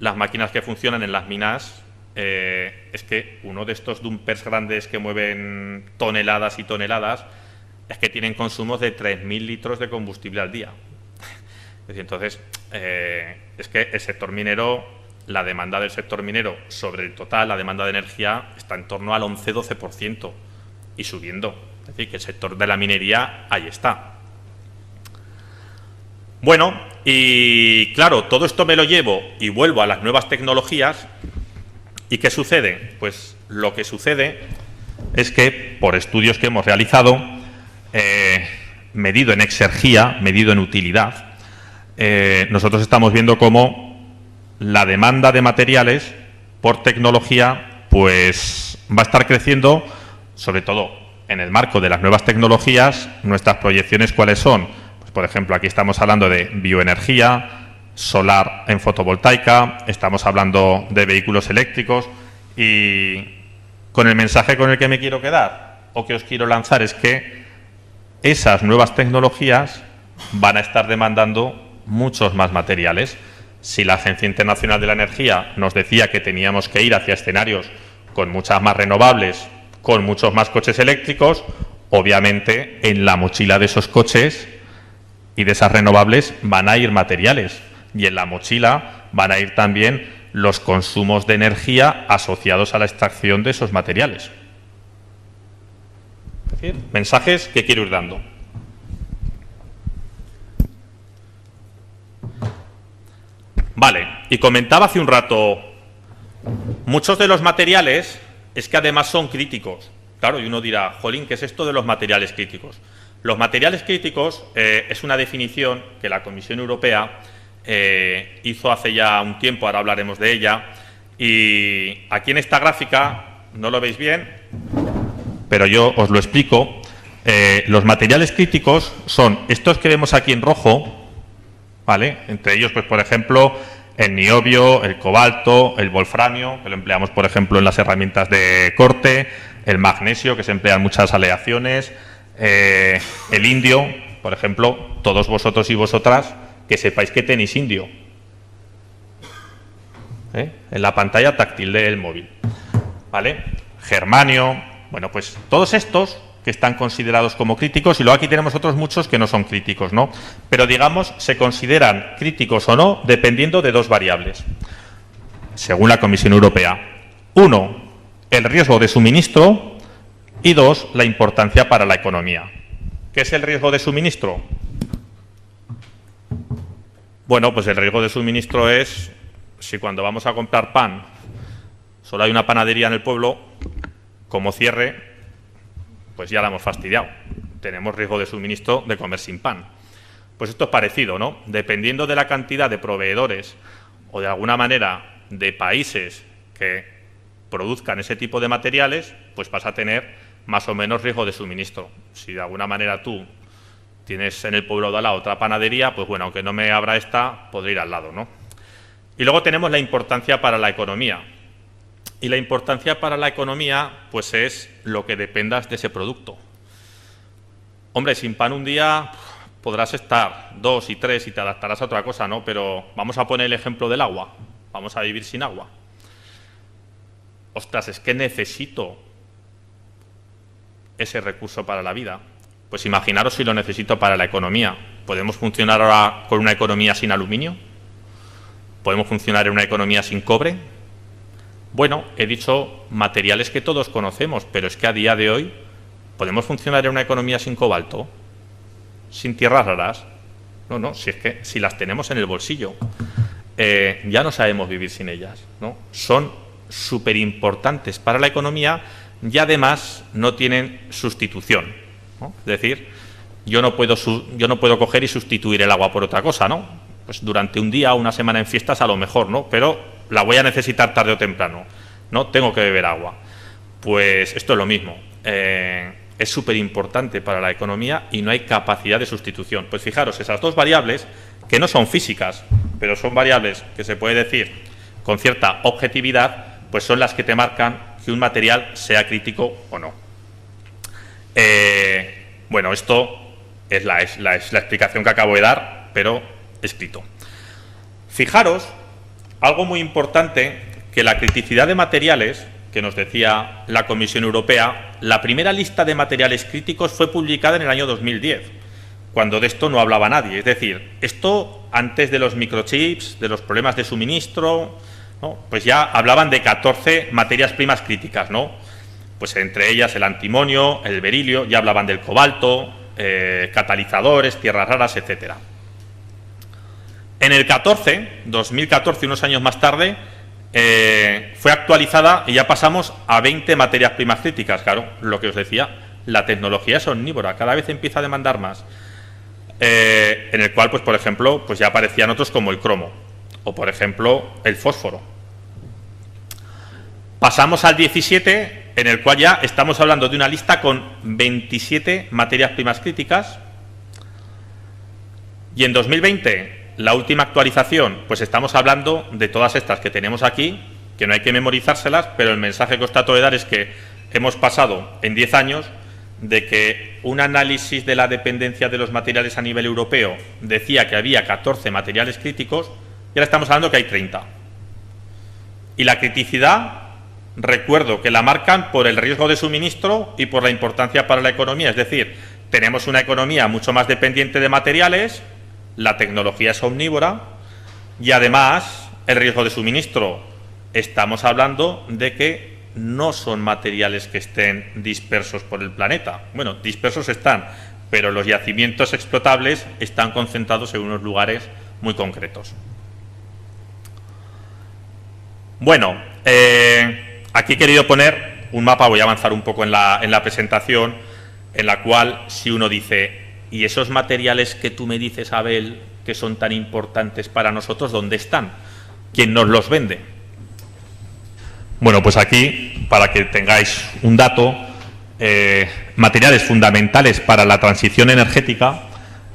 las máquinas que funcionan en las minas, es que uno de estos dumpers grandes que mueven toneladas y toneladas, es que tienen consumos de 3.000 litros de combustible al día. Entonces, es que el sector minero, la demanda del sector minero sobre el total, la demanda de energía, está en torno al 11-12% y subiendo. Es decir, que el sector de la minería ahí está. Bueno, y claro, todo esto me lo llevo y vuelvo a las nuevas tecnologías. ¿Y qué sucede? Pues lo que sucede es que, por estudios que hemos realizado, medido en exergía, medido en utilidad, nosotros estamos viendo cómo la demanda de materiales por tecnología pues va a estar creciendo, sobre todo en el marco de las nuevas tecnologías. Nuestras proyecciones, ¿cuáles son? Pues, por ejemplo, aquí estamos hablando de bioenergía, solar en fotovoltaica, estamos hablando de vehículos eléctricos, y con el mensaje con el que me quiero quedar o que os quiero lanzar es que esas nuevas tecnologías van a estar demandando muchos más materiales. Si la Agencia Internacional de la Energía nos decía que teníamos que ir hacia escenarios con muchas más renovables, con muchos más coches eléctricos, obviamente en la mochila de esos coches y de esas renovables van a ir materiales, y en la mochila van a ir también los consumos de energía asociados a la extracción de esos materiales. Es decir, mensajes que quiero ir dando. Vale, y comentaba hace un rato, muchos de los materiales es que además son críticos. Claro, y uno dirá, jolín, ¿qué es esto de los materiales críticos? Los materiales críticos es una definición que la Comisión Europea hizo hace ya un tiempo, ahora hablaremos de ella, y aquí en esta gráfica, no lo veis bien, pero yo os lo explico. Los materiales críticos son estos que vemos aquí en rojo, ¿vale? Entre ellos, pues por ejemplo, el niobio, el cobalto, el wolframio, que lo empleamos por ejemplo en las herramientas de corte, el magnesio, que se emplea en muchas aleaciones, el indio, por ejemplo, todos vosotros y vosotras que sepáis que tenéis indio en la pantalla táctil del móvil, ¿vale? Germanio, bueno, pues todos estos que están considerados como críticos, y luego aquí tenemos otros muchos que no son críticos, ¿no? Pero digamos, se consideran críticos o no dependiendo de dos variables, según la Comisión Europea. Uno, el riesgo de suministro, y dos, la importancia para la economía. ¿Qué es el riesgo de suministro? Bueno, pues el riesgo de suministro es si cuando vamos a comprar pan solo hay una panadería en el pueblo, como cierre, pues ya la hemos fastidiado. Tenemos riesgo de suministro de comer sin pan. Pues esto es parecido, ¿no? Dependiendo de la cantidad de proveedores o de alguna manera de países que produzcan ese tipo de materiales, pues vas a tener más o menos riesgo de suministro. Si de alguna manera tú tienes en el pueblo de al lado otra panadería, pues bueno, aunque no me abra esta, podré ir al lado, ¿no? Y luego tenemos la importancia para la economía. Y la importancia para la economía, pues es lo que dependas de ese producto. Hombre, sin pan un día podrás estar 2 y 3 y te adaptarás a otra cosa, ¿no? Pero vamos a poner el ejemplo del agua. Vamos a vivir sin agua. Ostras, es que necesito ese recurso para la vida. Pues imaginaros si lo necesito para la economía. ¿Podemos funcionar ahora con una economía sin aluminio? ¿Podemos funcionar en una economía sin cobre? Bueno, he dicho materiales que todos conocemos, pero es que a día de hoy ¿podemos funcionar en una economía sin cobalto? ¿Sin tierras raras? No, si es que si las tenemos en el bolsillo, ya no sabemos vivir sin ellas, ¿no? Son súper importantes para la economía y además no tienen sustitución, ¿no? Es decir, yo no puedo coger y sustituir el agua por otra cosa, ¿no? Pues durante un día o una semana en fiestas a lo mejor, ¿no? Pero la voy a necesitar tarde o temprano, ¿no? Tengo que beber agua. Pues esto es lo mismo. Es súper importante para la economía y no hay capacidad de sustitución. Pues fijaros, esas dos variables, que no son físicas, pero son variables que se puede decir con cierta objetividad, pues son las que te marcan que un material sea crítico o no. Bueno, esto es la explicación que acabo de dar, pero escrito. Fijaros, algo muy importante, que la criticidad de materiales, que nos decía la Comisión Europea, la primera lista de materiales críticos fue publicada en el año 2010, cuando de esto no hablaba nadie. Es decir, esto antes de los microchips, de los problemas de suministro, ¿no? Pues ya hablaban de 14 materias primas críticas, ¿no? Pues entre ellas el antimonio, el berilio, ya hablaban del cobalto, catalizadores, tierras raras, etcétera. En el 2014, unos años más tarde, fue actualizada y ya pasamos a 20 materias primas críticas. Claro, lo que os decía, la tecnología es omnívora, cada vez empieza a demandar más. En el cual, pues por ejemplo, pues ya aparecían otros como el cromo o por ejemplo el fósforo. Pasamos al 17, en el cual ya estamos hablando de una lista con 27 materias primas críticas. Y en 2020, la última actualización, pues estamos hablando de todas estas que tenemos aquí, que no hay que memorizárselas, pero el mensaje que os trato de dar es que hemos pasado en 10 años de que un análisis de la dependencia de los materiales a nivel europeo decía que había 14 materiales críticos y ahora estamos hablando que hay 30. Y la criticidad, recuerdo que la marcan por el riesgo de suministro y por la importancia para la economía. Es decir, tenemos una economía mucho más dependiente de materiales, la tecnología es omnívora y además el riesgo de suministro. Estamos hablando de que no son materiales que estén dispersos por el planeta. Bueno, dispersos están, pero los yacimientos explotables están concentrados en unos lugares muy concretos. Bueno, aquí he querido poner un mapa, voy a avanzar un poco en la presentación, en la cual si uno dice, ¿y esos materiales que tú me dices, Abel, que son tan importantes para nosotros, dónde están? ¿Quién nos los vende? Bueno, pues aquí, para que tengáis un dato, materiales fundamentales para la transición energética,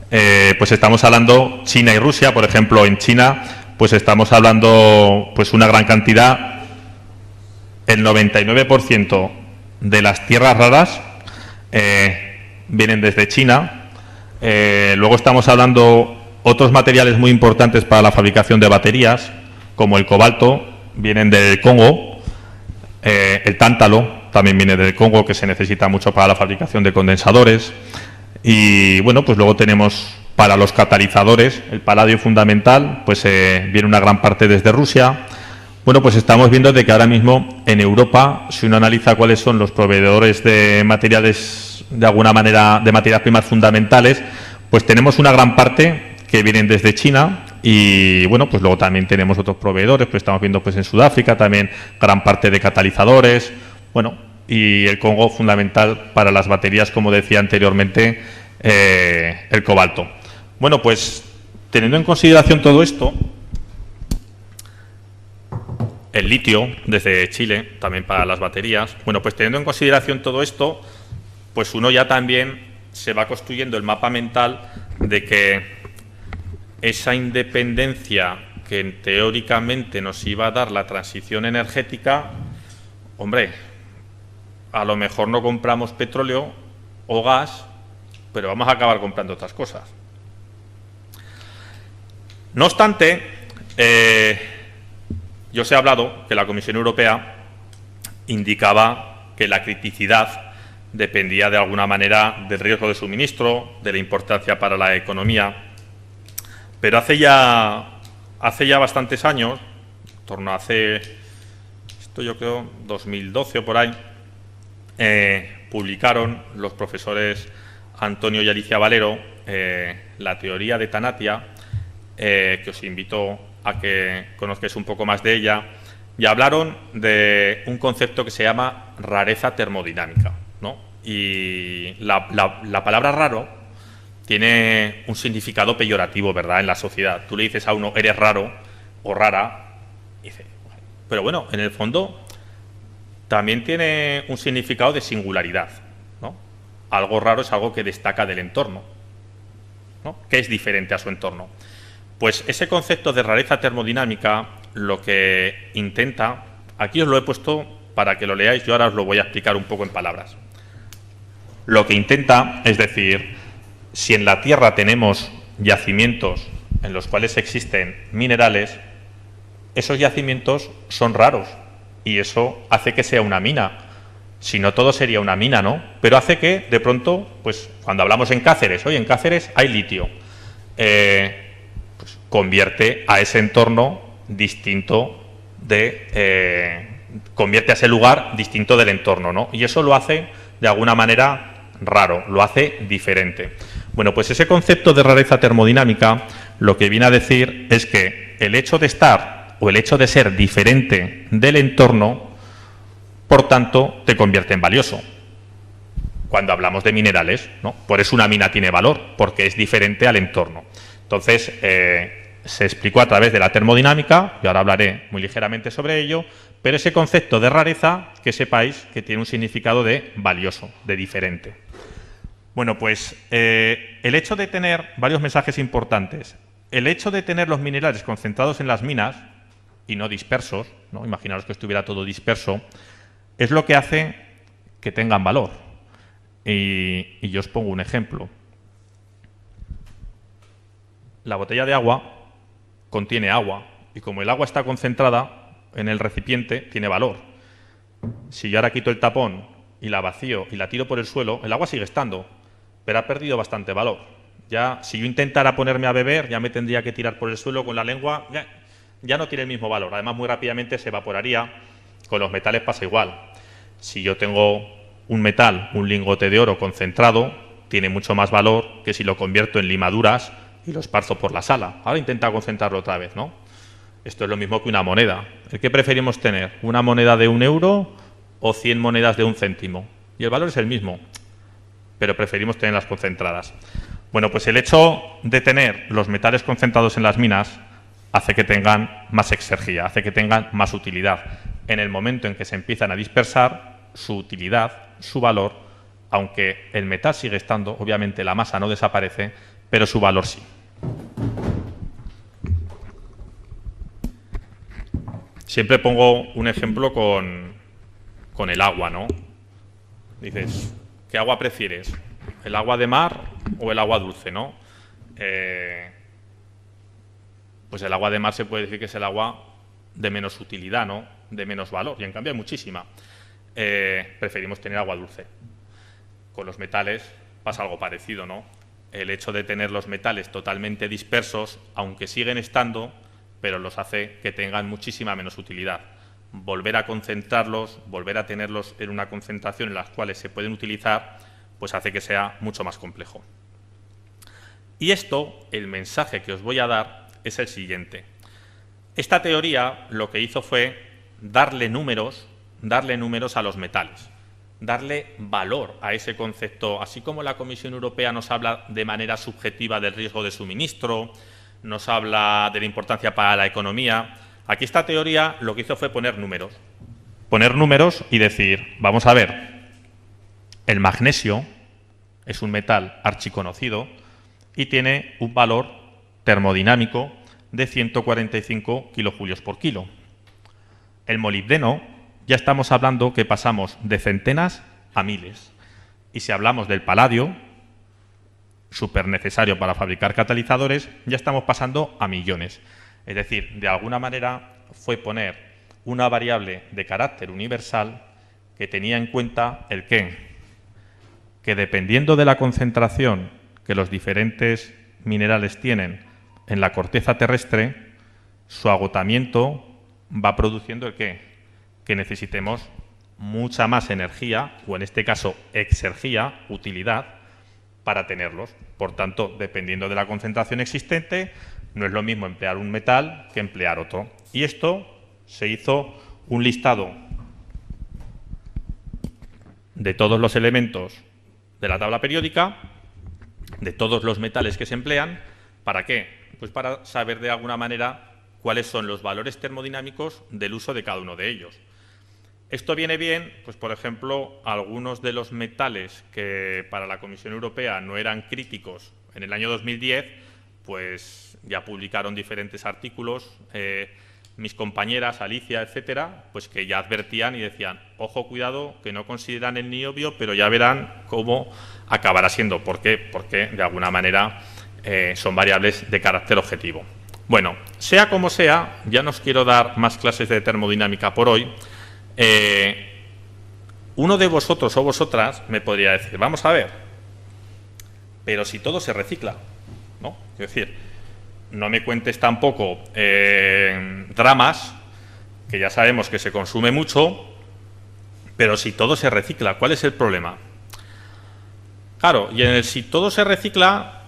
pues estamos hablando China y Rusia. Por ejemplo, en China, pues estamos hablando pues una gran cantidad, el 99% de las tierras raras vienen desde China. Luego estamos hablando otros materiales muy importantes para la fabricación de baterías, como el cobalto, vienen del Congo. El tántalo también viene del Congo, que se necesita mucho para la fabricación de condensadores. Y bueno, pues luego tenemos para los catalizadores, el paladio fundamental, pues viene una gran parte desde Rusia. Bueno, pues estamos viendo de que ahora mismo en Europa, si uno analiza cuáles son los proveedores de materiales, de alguna manera, de materias primas fundamentales, pues tenemos una gran parte que vienen desde China. Y bueno, pues luego también tenemos otros proveedores, pues estamos viendo pues en Sudáfrica también gran parte de catalizadores, bueno, y el Congo fundamental para las baterías, como decía anteriormente, el cobalto. Bueno, pues teniendo en consideración todo esto, el litio desde Chile, también para las baterías, bueno, pues teniendo en consideración todo esto, pues uno ya también se va construyendo el mapa mental de que esa independencia que teóricamente nos iba a dar la transición energética, hombre, a lo mejor no compramos petróleo o gas, pero vamos a acabar comprando otras cosas. No obstante, yo os he hablado que la Comisión Europea indicaba que la criticidad dependía de alguna manera del riesgo de suministro, de la importancia para la economía. Pero hace ya bastantes años, en torno a esto yo creo 2012 o por ahí, publicaron los profesores Antonio y Alicia Valero la teoría de Tanatia, que os invito a que conozcáis un poco más de ella, y hablaron de un concepto que se llama rareza termodinámica, ¿no? Y la palabra raro tiene un significado peyorativo, ¿verdad?, en la sociedad. Tú le dices a uno, eres raro o rara, y dice, pero bueno, en el fondo también tiene un significado de singularidad, ¿no? Algo raro es algo que destaca del entorno, ¿no?, que es diferente a su entorno. Pues ese concepto de rareza termodinámica lo que intenta, aquí os lo he puesto para que lo leáis, yo ahora os lo voy a explicar un poco en palabras. Lo que intenta es decir, si en la Tierra tenemos yacimientos en los cuales existen minerales, esos yacimientos son raros y eso hace que sea una mina. Si no, todo sería una mina, ¿no? Pero hace que, de pronto, pues cuando hablamos en Cáceres, oye, en Cáceres hay litio, pues convierte a ese entorno distinto convierte a ese lugar distinto del entorno, ¿no? Y eso lo hace, de alguna manera, raro, lo hace diferente. Bueno, pues ese concepto de rareza termodinámica lo que viene a decir es que el hecho de estar o el hecho de ser diferente del entorno, por tanto, te convierte en valioso. Cuando hablamos de minerales, ¿no? Por eso una mina tiene valor, porque es diferente al entorno. Entonces, se explicó a través de la termodinámica, y ahora hablaré muy ligeramente sobre ello, Pero ese concepto de rareza, que sepáis que tiene un significado de valioso, de diferente. Bueno, pues el hecho de tener varios mensajes importantes, el hecho de tener los minerales concentrados en las minas y no dispersos, ¿no? Imaginaros que estuviera todo disperso, es lo que hace que tengan valor. Y yo os pongo un ejemplo. La botella de agua contiene agua y como el agua está concentrada en el recipiente, tiene valor. Si yo ahora quito el tapón y la vacío y la tiro por el suelo, el agua sigue estando, pero ha perdido bastante valor. Ya, si yo intentara ponerme a beber, ya me tendría que tirar por el suelo con la lengua, ya no tiene el mismo valor. Además, muy rápidamente se evaporaría. Con los metales pasa igual. Si yo tengo un metal, un lingote de oro concentrado, tiene mucho más valor que si lo convierto en limaduras y lo esparzo por la sala. Ahora intenta concentrarlo otra vez, ¿no? Esto es lo mismo que una moneda. ¿El qué preferimos tener? ¿Una moneda de 1 euro o 100 monedas de 1 céntimo? Y el valor es el mismo, pero preferimos tenerlas concentradas. Bueno, pues el hecho de tener los metales concentrados en las minas hace que tengan más exergia, hace que tengan más utilidad. En el momento en que se empiezan a dispersar, su utilidad, su valor, aunque el metal sigue estando, obviamente la masa no desaparece, pero su valor sí. Siempre pongo un ejemplo con el agua, ¿no? Dices, ¿qué agua prefieres? ¿El agua de mar o el agua dulce, no? Pues el agua de mar se puede decir que es el agua de menos utilidad, ¿no? De menos valor, y en cambio hay muchísima. Preferimos tener agua dulce. Con los metales pasa algo parecido, ¿no? El hecho de tener los metales totalmente dispersos, aunque siguen estando, pero los hace que tengan muchísima menos utilidad. Volver a concentrarlos, volver a tenerlos en una concentración en las cuales se pueden utilizar, pues hace que sea mucho más complejo. Y esto, el mensaje que os voy a dar, es el siguiente. Esta teoría lo que hizo fue darle números a los metales, darle valor a ese concepto, así como la Comisión Europea nos habla de manera subjetiva del riesgo de suministro, nos habla de la importancia para la economía. Aquí esta teoría lo que hizo fue poner números y decir, vamos a ver, el magnesio es un metal archiconocido y tiene un valor termodinámico de 145 kilojulios por kilo. El molibdeno, ya estamos hablando que pasamos de centenas a miles. Y si hablamos del paladio, súper necesario para fabricar catalizadores, ya estamos pasando a millones. Es decir, de alguna manera fue poner una variable de carácter universal que tenía en cuenta el qué, que dependiendo de la concentración que los diferentes minerales tienen en la corteza terrestre, su agotamiento va produciendo el qué, que necesitemos mucha más energía, o en este caso exergia, utilidad, para tenerlos. Por tanto, dependiendo de la concentración existente, no es lo mismo emplear un metal que emplear otro. Y esto se hizo un listado de todos los elementos de la tabla periódica, de todos los metales que se emplean. ¿Para qué? Pues para saber de alguna manera cuáles son los valores termodinámicos del uso de cada uno de ellos. Esto viene bien, pues por ejemplo, algunos de los metales que para la Comisión Europea no eran críticos en el año 2010, pues ya publicaron diferentes artículos, mis compañeras, Alicia, etcétera, pues que ya advertían y decían, ojo, cuidado, que no consideran el niobio, pero ya verán cómo acabará siendo. ¿Por qué? Porque de alguna manera son variables de carácter objetivo. Bueno, sea como sea, ya no os quiero dar más clases de termodinámica por hoy. Uno de vosotros o vosotras me podría decir, vamos a ver, pero si todo se recicla, ¿no? Es decir, no me cuentes tampoco dramas, que ya sabemos que se consume mucho, pero si todo se recicla, ¿cuál es el problema? Claro, y en el si todo se recicla,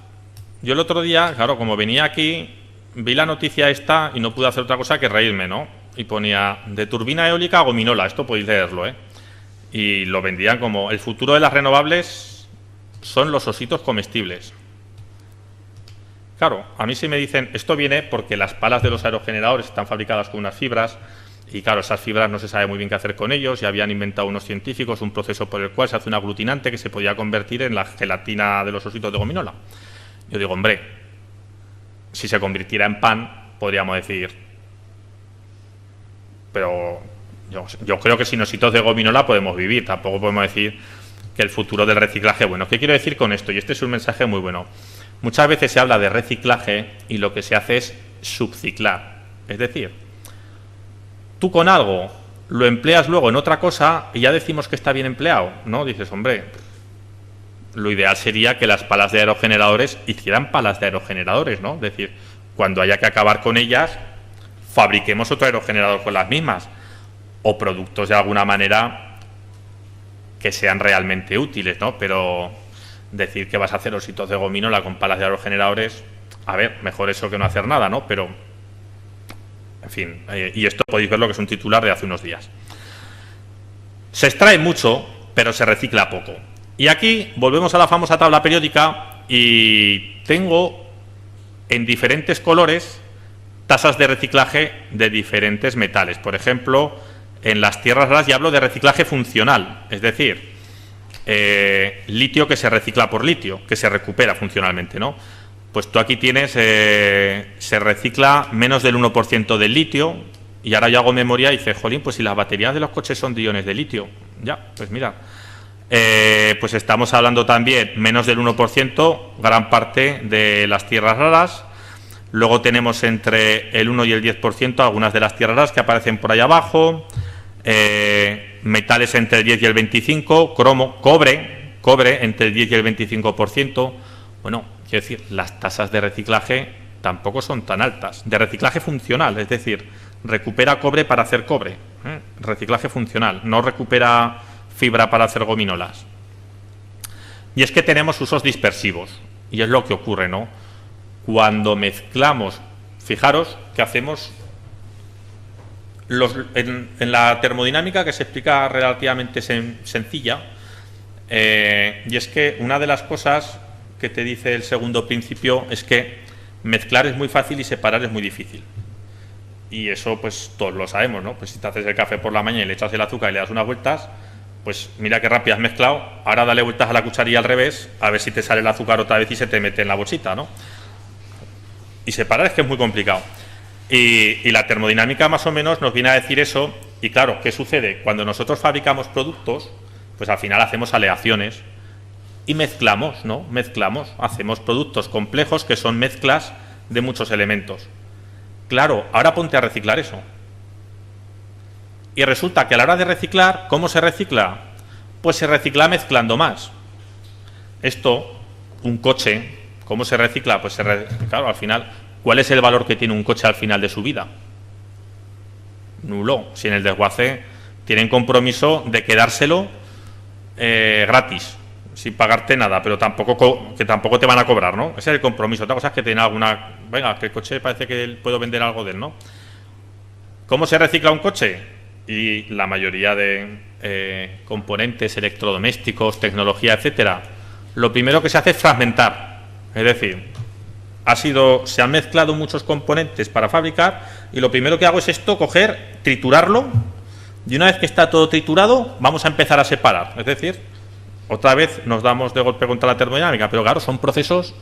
yo el otro día, claro, como venía aquí, vi la noticia esta y no pude hacer otra cosa que reírme, ¿no? Y ponía, de turbina eólica a gominola, esto podéis leerlo, ¿eh? Y lo vendían como, el futuro de las renovables son los ositos comestibles. Claro, a mí sí me dicen, esto viene porque las palas de los aerogeneradores están fabricadas con unas fibras Y claro, esas fibras no se sabe muy bien qué hacer con ellos y habían inventado unos científicos un proceso por el cual se hace un aglutinante que se podía convertir en la gelatina de los ositos de gominola. Yo digo, hombre, si se convirtiera en pan, podríamos decir, pero yo creo que sin ositos de gominola podemos vivir, tampoco podemos decir que el futuro del reciclaje es bueno. ¿Qué quiero decir con esto? Y este es un mensaje muy bueno. Muchas veces se habla de reciclaje y lo que se hace es subciclar. Es decir, tú con algo lo empleas luego en otra cosa y ya decimos que está bien empleado, ¿no? Dices, hombre, lo ideal sería que las palas de aerogeneradores hicieran palas de aerogeneradores, ¿no? Es decir, cuando haya que acabar con ellas, fabriquemos otro aerogenerador con las mismas. O productos de alguna manera que sean realmente útiles, ¿no? Pero decir que vas a hacer ositos de gominola con palas de aerogeneradores, a ver, mejor eso que no hacer nada, ¿no? Pero, en fin, y esto podéis ver lo que es un titular de hace unos días. Se extrae mucho, pero se recicla poco. Y aquí volvemos a la famosa tabla periódica y tengo en diferentes colores tasas de reciclaje de diferentes metales. Por ejemplo, en las tierras raras ya hablo de reciclaje funcional, es decir, litio que se recicla por litio, que se recupera funcionalmente, ¿no? Pues tú aquí tienes, se recicla menos del 1% del litio, y ahora yo hago memoria y dices, jolín, pues si las baterías de los coches son de iones de litio, ya, pues mira, pues estamos hablando también menos del 1%, gran parte de las tierras raras. Luego tenemos entre el 1 y el 10% algunas de las tierras raras que aparecen por ahí abajo, metales entre el 10 y el 25%, cromo, cobre entre el 10 y el 25%. Bueno, quiero decir, las tasas de reciclaje tampoco son tan altas. De reciclaje funcional, es decir, recupera cobre para hacer cobre. Reciclaje funcional, no recupera fibra para hacer gominolas. Y es que tenemos usos dispersivos, y es lo que ocurre, ¿no? Cuando mezclamos, fijaros que hacemos en la termodinámica, que se explica relativamente sencilla, y es que una de las cosas que te dice el segundo principio es que mezclar es muy fácil y separar es muy difícil. Y eso pues todos lo sabemos, ¿no? Pues si te haces el café por la mañana y le echas el azúcar y le das unas vueltas, pues mira qué rápido has mezclado, ahora dale vueltas a la cucharilla al revés, a ver si te sale el azúcar otra vez y se te mete en la bolsita, ¿no? Y separar es que es muy complicado. Y la termodinámica más o menos nos viene a decir eso. Y claro, ¿qué sucede? Cuando nosotros fabricamos productos, pues al final hacemos aleaciones y mezclamos, ¿no? Mezclamos, hacemos productos complejos que son mezclas de muchos elementos. Claro, ahora ponte a reciclar eso. Y resulta que a la hora de reciclar, ¿cómo se recicla? Pues se recicla mezclando más. Esto, un coche, ¿cómo se recicla? Pues claro, al final, ¿cuál es el valor que tiene un coche al final de su vida? Nulo. Si en el desguace tienen compromiso de quedárselo gratis, sin pagarte nada, pero tampoco te van a cobrar, ¿no? Ese es el compromiso. Otra cosa es que tiene alguna... Venga, que el coche parece que puedo vender algo de él, ¿no? ¿Cómo se recicla un coche? Y la mayoría de componentes electrodomésticos, tecnología, etcétera, lo primero que se hace es fragmentar. Es decir, se han mezclado muchos componentes para fabricar y lo primero que hago es esto, coger, triturarlo, y una vez que está todo triturado, vamos a empezar a separar. Es decir, otra vez nos damos de golpe contra la termodinámica, pero claro, son procesos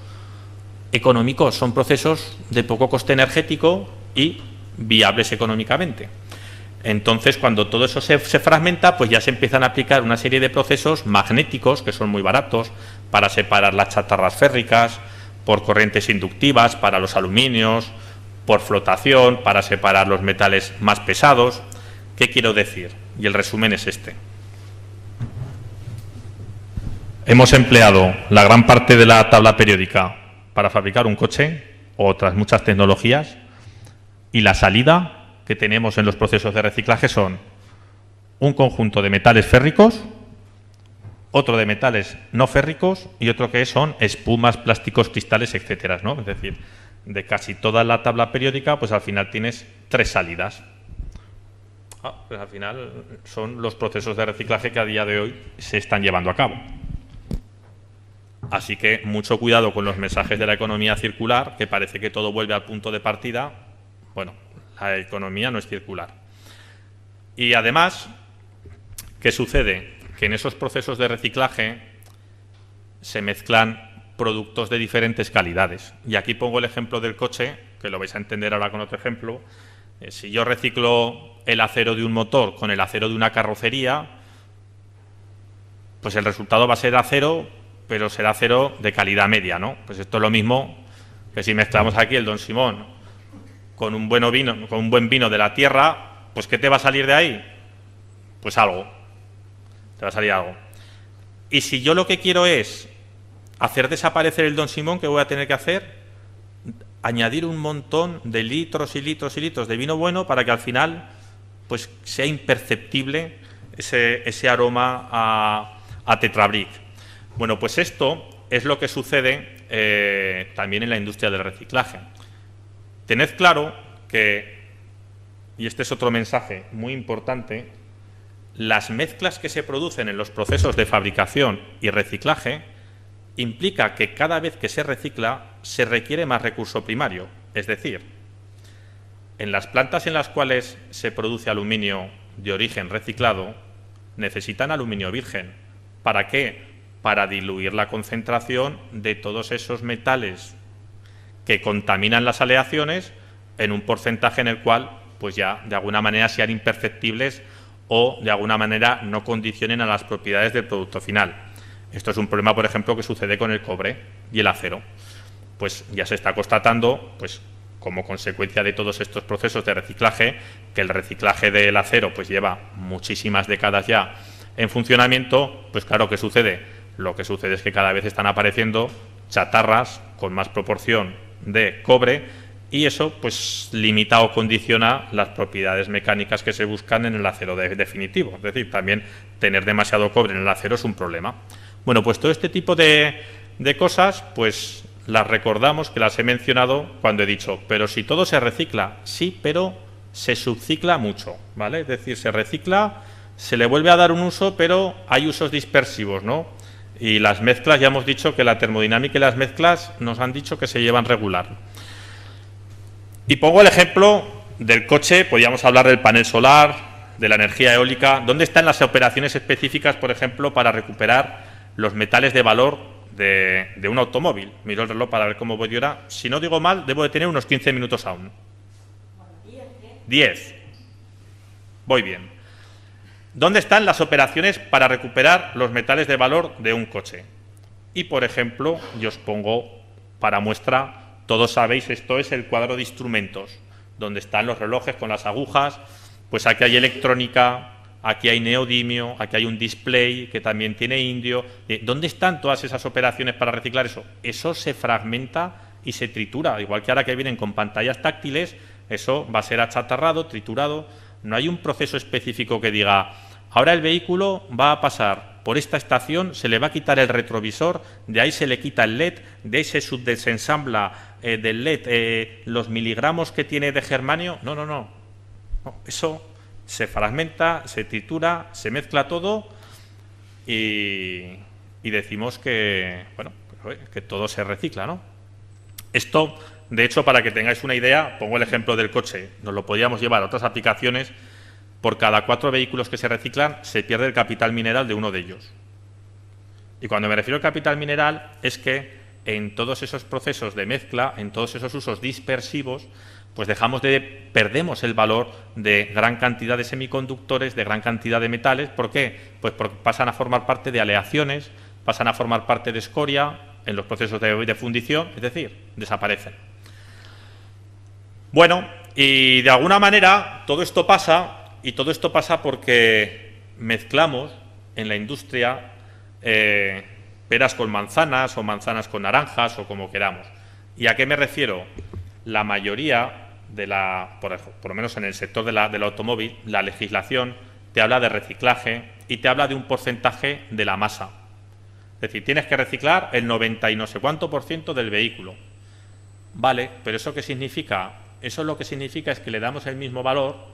económicos, son procesos de poco coste energético y viables económicamente. Entonces, cuando todo eso se fragmenta, pues ya se empiezan a aplicar una serie de procesos magnéticos, que son muy baratos, para separar las chatarras férricas, por corrientes inductivas, para los aluminios, por flotación, para separar los metales más pesados. ¿Qué quiero decir? Y el resumen es este. Hemos empleado la gran parte de la tabla periódica para fabricar un coche o otras muchas tecnologías, y la salida que tenemos en los procesos de reciclaje son un conjunto de metales férricos, otro de metales no férricos y otro que son espumas, plásticos, cristales, etcétera, ¿no? Es decir, de casi toda la tabla periódica, pues al final tienes 3 salidas. Pues al final son los procesos de reciclaje que a día de hoy se están llevando a cabo. Así que mucho cuidado con los mensajes de la economía circular, que parece que todo vuelve al punto de partida. Bueno, la economía no es circular. Y además, ¿qué sucede? Que en esos procesos de reciclaje se mezclan productos de diferentes calidades. Y aquí pongo el ejemplo del coche, que lo vais a entender ahora con otro ejemplo. Si yo reciclo el acero de un motor con el acero de una carrocería, pues el resultado va a ser acero, pero será acero de calidad media, ¿no? Pues esto es lo mismo que si mezclamos aquí el Don Simón con un buen vino de la tierra, pues ¿qué te va a salir de ahí? Pues algo. Te va a salir algo. Y si yo lo que quiero es hacer desaparecer el Don Simón, ¿qué voy a tener que hacer? Añadir un montón de litros y litros y litros de vino bueno para que al final pues sea imperceptible ese aroma a Tetrabric. Bueno, pues esto es lo que sucede también en la industria del reciclaje. Tened claro que, y este es otro mensaje muy importante, las mezclas que se producen en los procesos de fabricación y reciclaje implica que cada vez que se recicla se requiere más recurso primario. Es decir, en las plantas en las cuales se produce aluminio de origen reciclado necesitan aluminio virgen. ¿Para qué? Para diluir la concentración de todos esos metales que contaminan las aleaciones en un porcentaje en el cual pues ya de alguna manera sean imperceptibles o de alguna manera no condicionen a las propiedades del producto final. Esto es un problema, por ejemplo, que sucede con el cobre y el acero. Pues ya se está constatando, pues como consecuencia de todos estos procesos de reciclaje, que el reciclaje del acero pues lleva muchísimas décadas ya en funcionamiento. Pues claro, ¿qué sucede? Lo que sucede es que cada vez están apareciendo chatarras con más proporción de cobre, y eso pues limita o condiciona las propiedades mecánicas que se buscan en el acero definitivo. Es decir, también tener demasiado cobre en el acero es un problema. Bueno, pues todo este tipo de cosas pues las recordamos, que las he mencionado cuando he dicho, pero si todo se recicla, sí, pero se subcicla mucho, ¿vale? Es decir, se recicla, se le vuelve a dar un uso, pero hay usos dispersivos, ¿no? Y las mezclas, ya hemos dicho que la termodinámica y las mezclas nos han dicho que se llevan regular. Y pongo el ejemplo del coche, podríamos hablar del panel solar, de la energía eólica. ¿Dónde están las operaciones específicas, por ejemplo, para recuperar los metales de valor de un automóvil? Miro el reloj para ver cómo voy ahora. Si no digo mal, debo de tener unos 15 minutos aún. 10. Voy bien. ¿Dónde están las operaciones para recuperar los metales de valor de un coche? Y, por ejemplo, yo os pongo para muestra, todos sabéis, esto es el cuadro de instrumentos, donde están los relojes con las agujas. Pues aquí hay electrónica, aquí hay neodimio, aquí hay un display que también tiene indio. ¿Dónde están todas esas operaciones para reciclar eso? Eso se fragmenta y se tritura, igual que ahora que vienen con pantallas táctiles, eso va a ser achatarrado, triturado. No hay un proceso específico que diga, ahora el vehículo va a pasar por esta estación, se le va a quitar el retrovisor, de ahí se le quita el LED, de ahí se subdesensambla del LED los miligramos que tiene de germanio. No, eso se fragmenta, se tritura, se mezcla todo y decimos que, bueno, que todo se recicla, ¿no? Esto, de hecho, para que tengáis una idea, pongo el ejemplo del coche, nos lo podríamos llevar a otras aplicaciones. Por cada 4 vehículos que se reciclan, se pierde el capital mineral de uno de ellos. Y cuando me refiero al capital mineral, es que en todos esos procesos de mezcla, en todos esos usos dispersivos, pues perdemos el valor de gran cantidad de semiconductores, de gran cantidad de metales. ¿Por qué? Pues porque pasan a formar parte de aleaciones, pasan a formar parte de escoria en los procesos de fundición, es decir, desaparecen. Bueno, y de alguna manera todo esto pasa. Y todo esto pasa porque mezclamos en la industria peras con manzanas o manzanas con naranjas o como queramos. ¿Y a qué me refiero? La mayoría por lo menos en el sector del automóvil, la legislación te habla de reciclaje y te habla de un porcentaje de la masa. Es decir, tienes que reciclar el 90 y no sé cuánto % del vehículo. Vale, pero ¿eso qué significa? Eso lo que significa es que le damos el mismo valor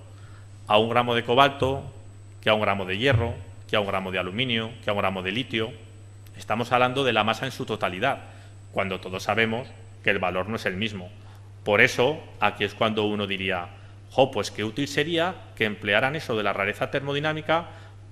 a 1 gramo de cobalto, que a 1 gramo de hierro, que a 1 gramo de aluminio, que a 1 gramo de litio. Estamos hablando de la masa en su totalidad, cuando todos sabemos que el valor no es el mismo. Por eso, aquí es cuando uno diría, pues qué útil sería que emplearan eso de la rareza termodinámica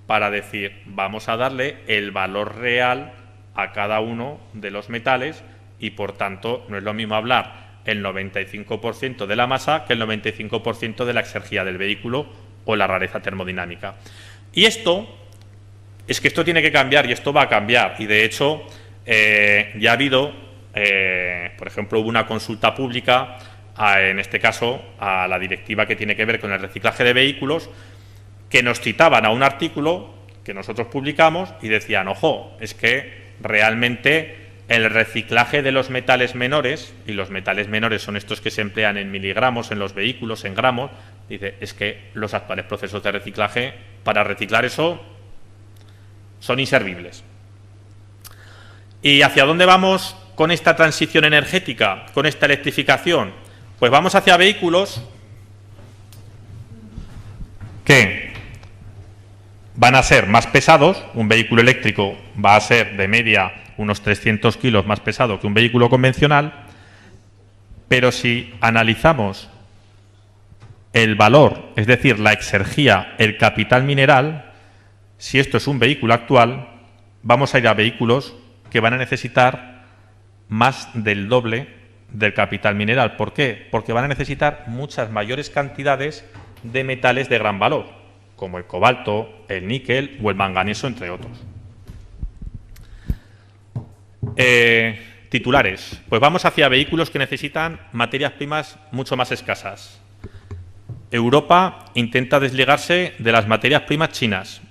para decir, vamos a darle el valor real a cada uno de los metales y, por tanto, no es lo mismo hablar el 95% de la masa que el 95% de la exergia del vehículo o la rareza termodinámica. Y esto, es que esto tiene que cambiar y esto va a cambiar. Y, de hecho, ya ha habido, por ejemplo, hubo una consulta pública, en este caso, a la directiva que tiene que ver con el reciclaje de vehículos, que nos citaban a un artículo que nosotros publicamos y decían, ojo, es que realmente el reciclaje de los metales menores, y los metales menores son estos que se emplean en miligramos en los vehículos, en gramos, dice, es que los actuales procesos de reciclaje, para reciclar eso, son inservibles. ¿Y hacia dónde vamos con esta transición energética, con esta electrificación? Pues vamos hacia vehículos que van a ser más pesados. Un vehículo eléctrico va a ser de media unos 300 kilos más pesado que un vehículo convencional, pero si analizamos el valor, es decir, la exergia, el capital mineral, si esto es un vehículo actual, vamos a ir a vehículos que van a necesitar más del doble del capital mineral. ¿Por qué? Porque van a necesitar muchas mayores cantidades de metales de gran valor, como el cobalto, el níquel o el manganeso, entre otros. Titulares. Pues vamos hacia vehículos que necesitan materias primas mucho más escasas. Europa intenta desligarse de las materias primas chinas.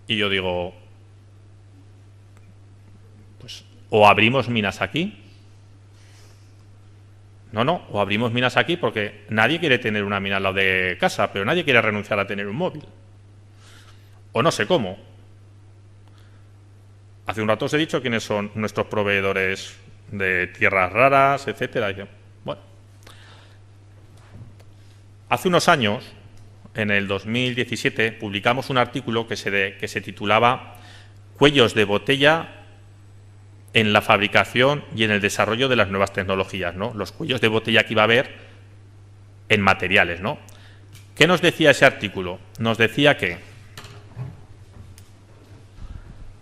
Y yo digo, pues o abrimos minas aquí. No, o abrimos minas aquí porque nadie quiere tener una mina al lado de casa, pero nadie quiere renunciar a tener un móvil. O no sé cómo. Hace un rato os he dicho quiénes son nuestros proveedores de tierras raras, etcétera. Bueno, hace unos años, en el 2017, publicamos un artículo que se titulaba Cuellos de botella en la fabricación y en el desarrollo de las nuevas tecnologías, ¿no? Los cuellos de botella que iba a haber en materiales, ¿no? ¿Qué nos decía ese artículo? Nos decía que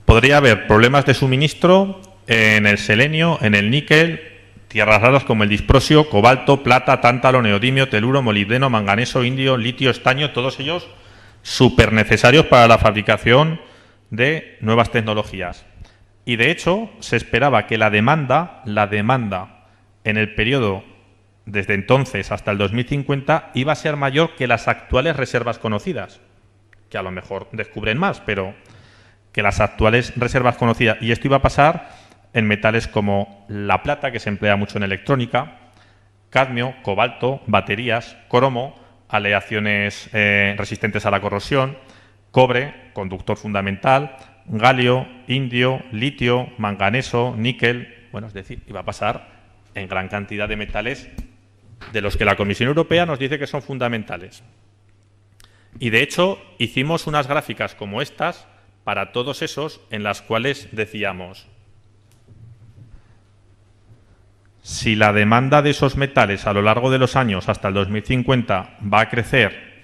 podría haber problemas de suministro en el selenio, en el níquel, tierras raras como el disprosio, cobalto, plata, tántalo, neodimio, teluro, molibdeno, manganeso, indio, litio, estaño, todos ellos súper necesarios para la fabricación de nuevas tecnologías. Y, de hecho, se esperaba que la demanda en el periodo desde entonces hasta el 2050 iba a ser mayor que las actuales reservas conocidas, que a lo mejor descubren más, pero que las actuales reservas conocidas. Y esto iba a pasar en metales como la plata, que se emplea mucho en electrónica, cadmio, cobalto, baterías, cromo, aleaciones resistentes a la corrosión, cobre, conductor fundamental, galio, indio, litio, manganeso, níquel. Bueno, es decir, iba a pasar en gran cantidad de metales de los que la Comisión Europea nos dice que son fundamentales. Y, de hecho, hicimos unas gráficas como estas para todos esos, en las cuales decíamos, si la demanda de esos metales a lo largo de los años hasta el 2050 va a crecer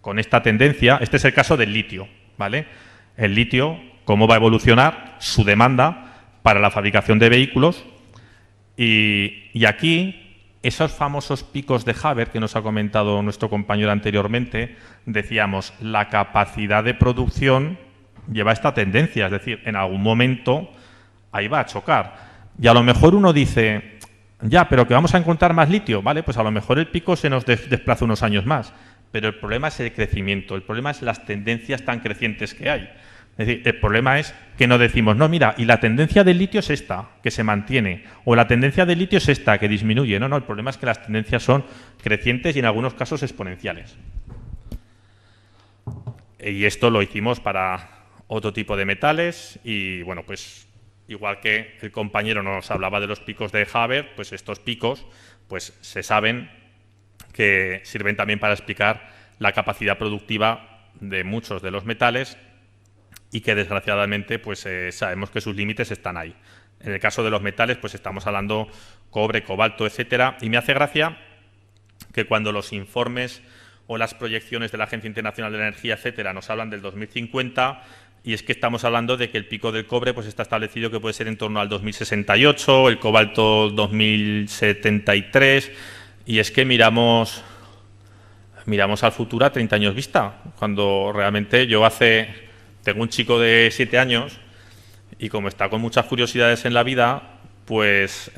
con esta tendencia, este es el caso del litio, ¿vale? El litio, cómo va a evolucionar su demanda para la fabricación de vehículos, y aquí esos famosos picos de Haber que nos ha comentado nuestro compañero anteriormente, decíamos, la capacidad de producción lleva esta tendencia, es decir, en algún momento ahí va a chocar. Y a lo mejor uno dice, ya, pero que vamos a encontrar más litio, ¿vale? Pues a lo mejor el pico se nos desplaza unos años más, pero el problema es el crecimiento, el problema es las tendencias tan crecientes que hay. Es decir, el problema es que no decimos, no, mira, y la tendencia del litio es esta, que se mantiene, o la tendencia del litio es esta, que disminuye. No, el problema es que las tendencias son crecientes y en algunos casos exponenciales. Y esto lo hicimos para otro tipo de metales y, bueno, pues igual que el compañero nos hablaba de los picos de Haber, pues estos picos pues se saben que sirven también para explicar la capacidad productiva de muchos de los metales y que desgraciadamente pues sabemos que sus límites están ahí. En el caso de los metales pues estamos hablando cobre, cobalto, etcétera, y me hace gracia que cuando los informes o las proyecciones de la Agencia Internacional de la Energía, etcétera, nos hablan del 2050, y es que estamos hablando de que el pico del cobre pues está establecido que puede ser en torno al 2068, el cobalto 2073, y es que miramos al futuro a 30 años vista, cuando realmente tengo un chico de 7 años y como está con muchas curiosidades en la vida, pues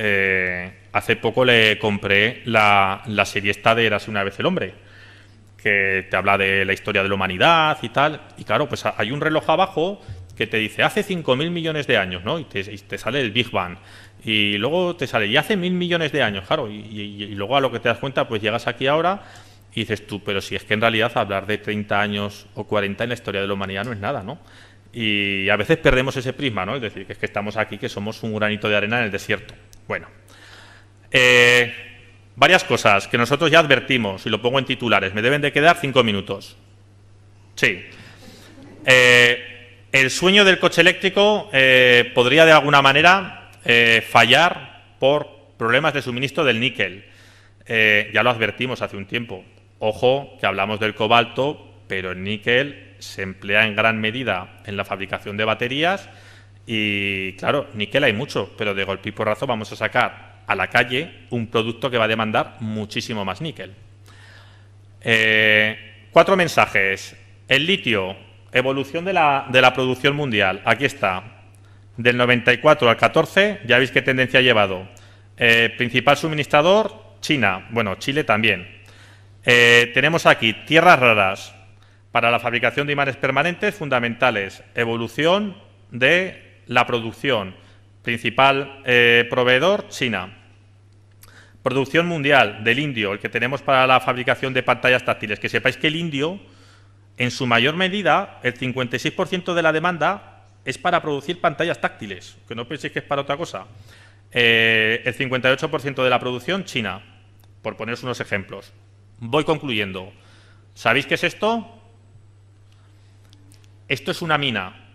hace poco le compré la serie esta de Érase una vez el hombre, que te habla de la historia de la humanidad y tal, y claro, pues hay un reloj abajo que te dice hace 5.000 millones de años, ¿no? Y te sale el Big Bang, y luego te sale y hace 1.000 millones de años, claro, y luego a lo que te das cuenta, pues llegas aquí ahora y dices tú, pero si es que en realidad hablar de 30 años o 40 en la historia de la humanidad no es nada, ¿no? Y a veces perdemos ese prisma, ¿no? Es decir, que es que estamos aquí, que somos un granito de arena en el desierto. Bueno, varias cosas que nosotros ya advertimos, y lo pongo en titulares, me deben de quedar 5 minutos. Sí. El sueño del coche eléctrico podría de alguna manera fallar por problemas de suministro del níquel. Ya lo advertimos hace un tiempo. Ojo, que hablamos del cobalto, pero el níquel se emplea en gran medida en la fabricación de baterías y, claro, níquel hay mucho, pero de golpe y porrazo vamos a sacar a la calle un producto que va a demandar muchísimo más níquel. 4 mensajes. El litio, evolución de la producción mundial. Aquí está. Del 94 al 14, ya veis qué tendencia ha llevado. Principal suministrador, China. Bueno, Chile también. Tenemos aquí tierras raras para la fabricación de imanes permanentes fundamentales. Evolución de la producción. Principal proveedor, China. Producción mundial del indio, el que tenemos para la fabricación de pantallas táctiles. Que sepáis que el indio, en su mayor medida, el 56% de la demanda es para producir pantallas táctiles. Que no penséis que es para otra cosa. El 58% de la producción, China. Por poneros unos ejemplos. Voy concluyendo. ¿Sabéis qué es esto? Esto es una mina.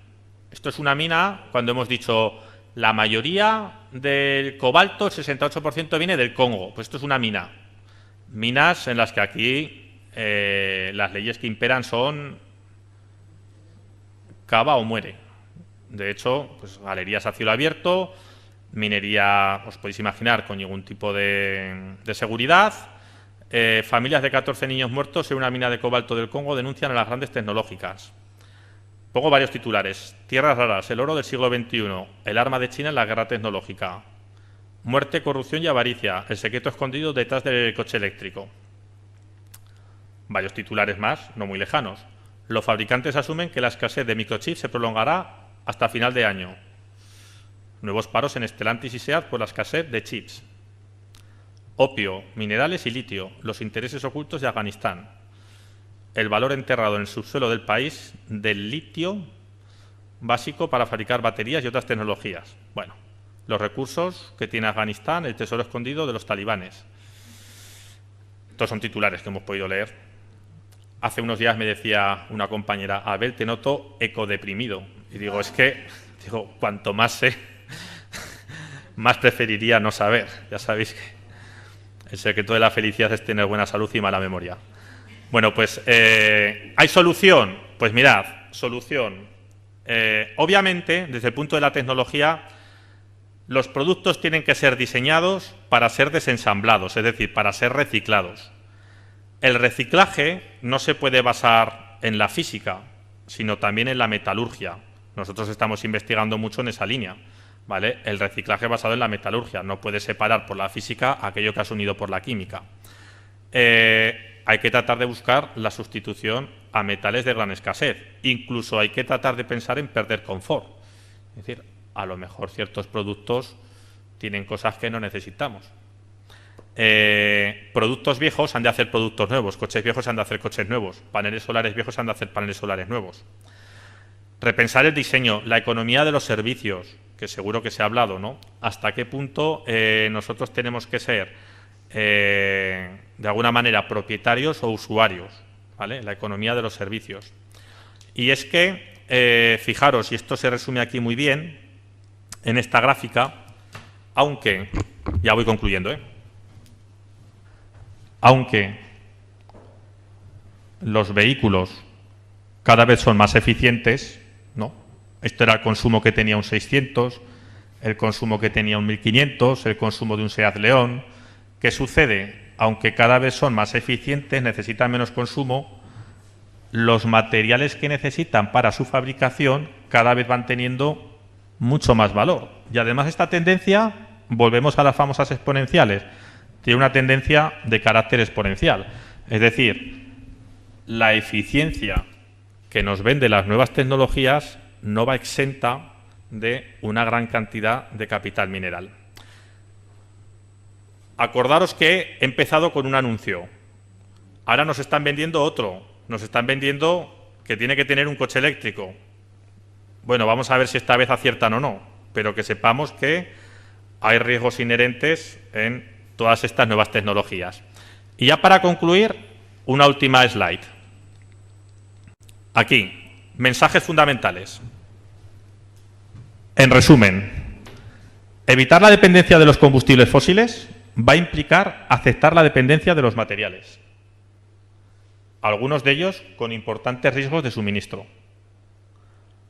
Esto es una mina cuando hemos dicho la mayoría del cobalto, el 68% viene del Congo. Pues esto es una mina. Minas en las que aquí las leyes que imperan son cava o muere. De hecho, pues galerías a cielo abierto, minería, os podéis imaginar, con ningún tipo de seguridad. Familias de 14 niños muertos en una mina de cobalto del Congo denuncian a las grandes tecnológicas. Pongo varios titulares. Tierras raras, el oro del siglo XXI, el arma de China en la guerra tecnológica. Muerte, corrupción y avaricia, el secreto escondido detrás del coche eléctrico. Varios titulares más, no muy lejanos. Los fabricantes asumen que la escasez de microchips se prolongará hasta final de año. Nuevos paros en Stellantis y SEAT por la escasez de chips. Opio, minerales y litio, los intereses ocultos de Afganistán. El valor enterrado en el subsuelo del país del litio básico para fabricar baterías y otras tecnologías. Bueno, los recursos que tiene Afganistán, el tesoro escondido de los talibanes. Estos son titulares que hemos podido leer. Hace unos días me decía una compañera, Abel, te noto ecodeprimido. Y digo, cuanto más sé, más preferiría no saber. Ya sabéis que el secreto de la felicidad es tener buena salud y mala memoria. Bueno, pues, ¿hay solución? Pues mirad, solución. Obviamente, desde el punto de la tecnología, los productos tienen que ser diseñados para ser desensamblados, es decir, para ser reciclados. El reciclaje no se puede basar en la física, sino también en la metalurgia. Nosotros estamos investigando mucho en esa línea, ¿vale? El reciclaje basado en la metalurgia. No puede separar por la física aquello que has unido por la química. Hay que tratar de buscar la sustitución a metales de gran escasez. Incluso hay que tratar de pensar en perder confort. Es decir, a lo mejor ciertos productos tienen cosas que no necesitamos. Productos viejos han de hacer productos nuevos, coches viejos han de hacer coches nuevos, paneles solares viejos han de hacer paneles solares nuevos. Repensar el diseño, la economía de los servicios, que seguro que se ha hablado, ¿no? Hasta qué punto nosotros tenemos que ser de alguna manera propietarios o usuarios, ¿vale? La economía de los servicios. Y es que, fijaros, y esto se resume aquí muy bien, en esta gráfica, aunque, ya voy concluyendo, aunque los vehículos cada vez son más eficientes, ¿no? Esto era el consumo que tenía un 600, el consumo que tenía un 1500, el consumo de un Seat León. ¿Qué sucede? Aunque cada vez son más eficientes, necesitan menos consumo, los materiales que necesitan para su fabricación cada vez van teniendo mucho más valor. Y además esta tendencia, volvemos a las famosas exponenciales, tiene una tendencia de carácter exponencial. Es decir, la eficiencia que nos vende las nuevas tecnologías no va exenta de una gran cantidad de capital mineral. Acordaros que he empezado con un anuncio. Ahora nos están vendiendo otro. Nos están vendiendo que tiene que tener un coche eléctrico. Bueno, vamos a ver si esta vez aciertan o no, pero que sepamos que hay riesgos inherentes en todas estas nuevas tecnologías. Y ya para concluir, una última slide. Aquí, mensajes fundamentales. En resumen, evitar la dependencia de los combustibles fósiles va a implicar aceptar la dependencia de los materiales, algunos de ellos con importantes riesgos de suministro.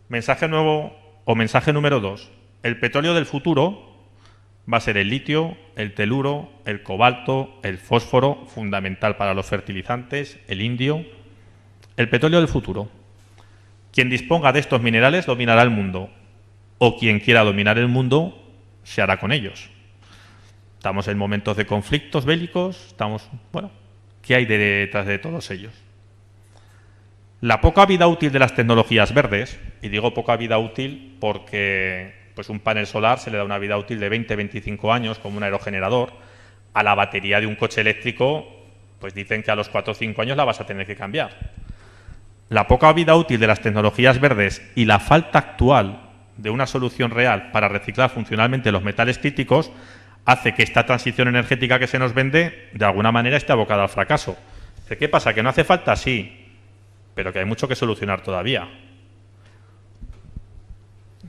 Mensaje nuevo o mensaje número 2. El petróleo del futuro va a ser el litio, el teluro, el cobalto, el fósforo, fundamental para los fertilizantes, el indio. El petróleo del futuro. Quien disponga de estos minerales dominará el mundo, o quien quiera dominar el mundo se hará con ellos. Estamos en momentos de conflictos bélicos, bueno, ¿qué hay detrás de todos ellos? La poca vida útil de las tecnologías verdes, y digo poca vida útil porque pues un panel solar se le da una vida útil de 20-25 años como un aerogenerador. A la batería de un coche eléctrico, pues dicen que a los 4 o 5 años la vas a tener que cambiar. La poca vida útil de las tecnologías verdes y la falta actual de una solución real para reciclar funcionalmente los metales críticos hace que esta transición energética que se nos vende, de alguna manera, esté abocada al fracaso. ¿Qué pasa? ¿Que no hace falta? Sí, pero que hay mucho que solucionar todavía.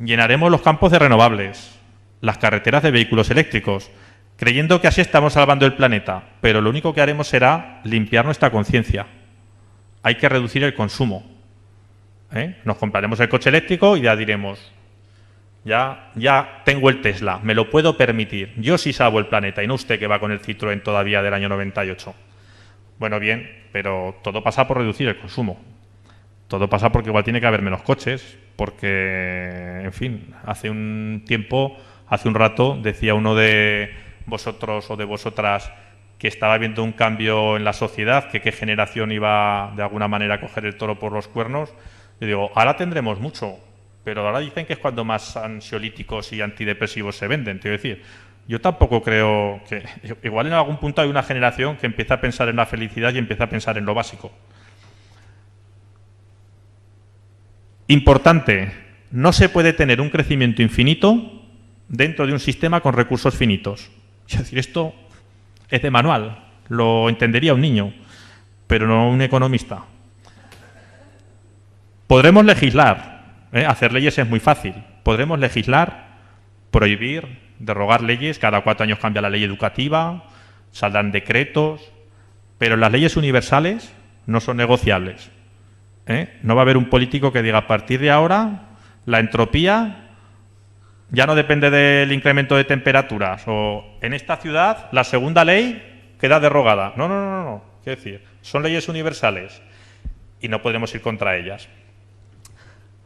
Llenaremos los campos de renovables, las carreteras de vehículos eléctricos, creyendo que así estamos salvando el planeta, pero lo único que haremos será limpiar nuestra conciencia. Hay que reducir el consumo. Nos compraremos el coche eléctrico y ya diremos, ya tengo el Tesla, me lo puedo permitir, yo sí salvo el planeta y no usted que va con el Citroën todavía del año 98. Bueno, bien, pero todo pasa por reducir el consumo. Todo pasa porque igual tiene que haber menos coches, porque, en fin, hace un rato, decía uno de vosotros o de vosotras que estaba viendo un cambio en la sociedad, que qué generación iba de alguna manera a coger el toro por los cuernos. Yo digo, ahora tendremos mucho, pero ahora dicen que es cuando más ansiolíticos y antidepresivos se venden. Quiero decir, yo tampoco creo que... Igual en algún punto hay una generación que empieza a pensar en la felicidad y empieza a pensar en lo básico. Importante, no se puede tener un crecimiento infinito dentro de un sistema con recursos finitos. Es decir, esto es de manual, lo entendería un niño, pero no un economista. Podremos legislar, hacer leyes es muy fácil. Podremos legislar, prohibir, derogar leyes, cada 4 años cambia la ley educativa, saldrán decretos, pero las leyes universales no son negociables. No va a haber un político que diga a partir de ahora la entropía ya no depende del incremento de temperaturas o en esta ciudad la segunda ley queda derogada. No. Quiero decir, son leyes universales y no podremos ir contra ellas.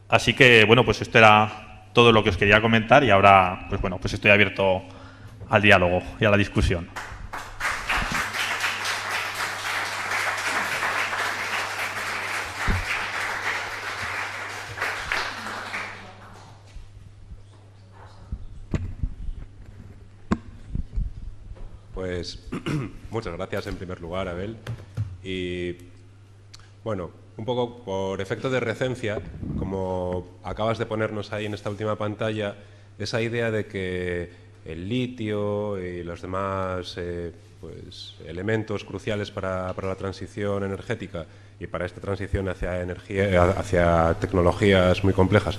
Así que, bueno, pues esto era todo lo que os quería comentar y ahora, pues bueno, pues estoy abierto al diálogo y a la discusión. Pues muchas gracias en primer lugar, Abel. Y bueno, un poco por efecto de recencia, como acabas de ponernos ahí en esta última pantalla, esa idea de que el litio y los demás pues, elementos cruciales para la transición energética y para esta transición hacia tecnologías muy complejas,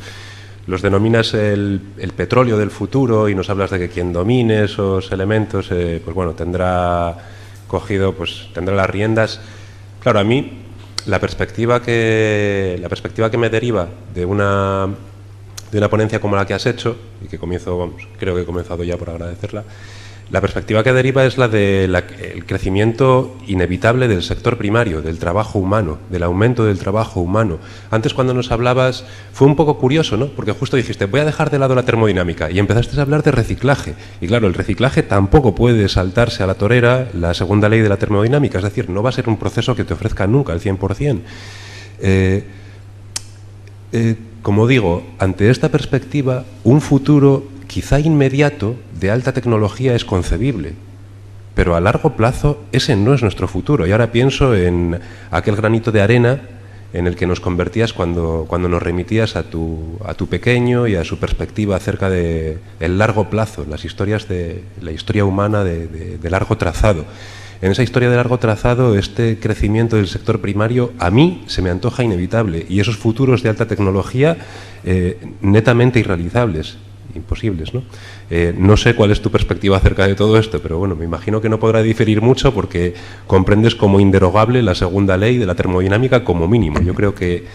los denominas el petróleo del futuro y nos hablas de que quien domine esos elementos pues bueno, tendrá las riendas. Claro, a mí la perspectiva que me deriva de una ponencia como la que has hecho, y que creo que he comenzado ya por agradecerla, la perspectiva que deriva es la del crecimiento inevitable del sector primario, del trabajo humano, del aumento del trabajo humano. Antes, cuando nos hablabas, fue un poco curioso, ¿no? Porque justo dijiste, voy a dejar de lado la termodinámica, y empezaste a hablar de reciclaje. Y claro, el reciclaje tampoco puede saltarse a la torera la segunda ley de la termodinámica, es decir, no va a ser un proceso que te ofrezca nunca el 100%. Como digo, ante esta perspectiva, un futuro quizá inmediato de alta tecnología es concebible, pero a largo plazo ese no es nuestro futuro. Y ahora pienso en aquel granito de arena en el que nos convertías cuando nos remitías a tu pequeño y a su perspectiva acerca del largo plazo, la historia humana de largo trazado. En esa historia de largo trazado, este crecimiento del sector primario a mí se me antoja inevitable, y esos futuros de alta tecnología netamente irrealizables, imposibles, ¿no? No sé cuál es tu perspectiva acerca de todo esto, pero bueno, me imagino que no podrá diferir mucho porque comprendes como inderogable la segunda ley de la termodinámica como mínimo. Yo creo que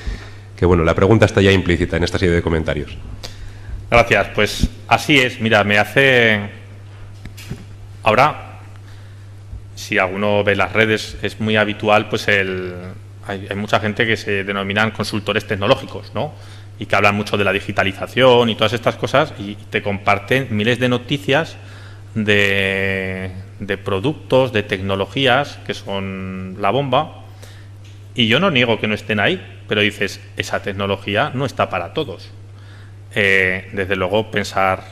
bueno, la pregunta está ya implícita en esta serie de comentarios. Gracias, pues así es. Mira, ahora, si alguno ve las redes, es muy habitual, pues hay mucha gente que se denominan consultores tecnológicos, ¿no? Y que hablan mucho de la digitalización y todas estas cosas, y te comparten miles de noticias de productos, de tecnologías que son la bomba, y yo no niego que no estén ahí, pero dices, esa tecnología no está para todos. Desde luego, pensar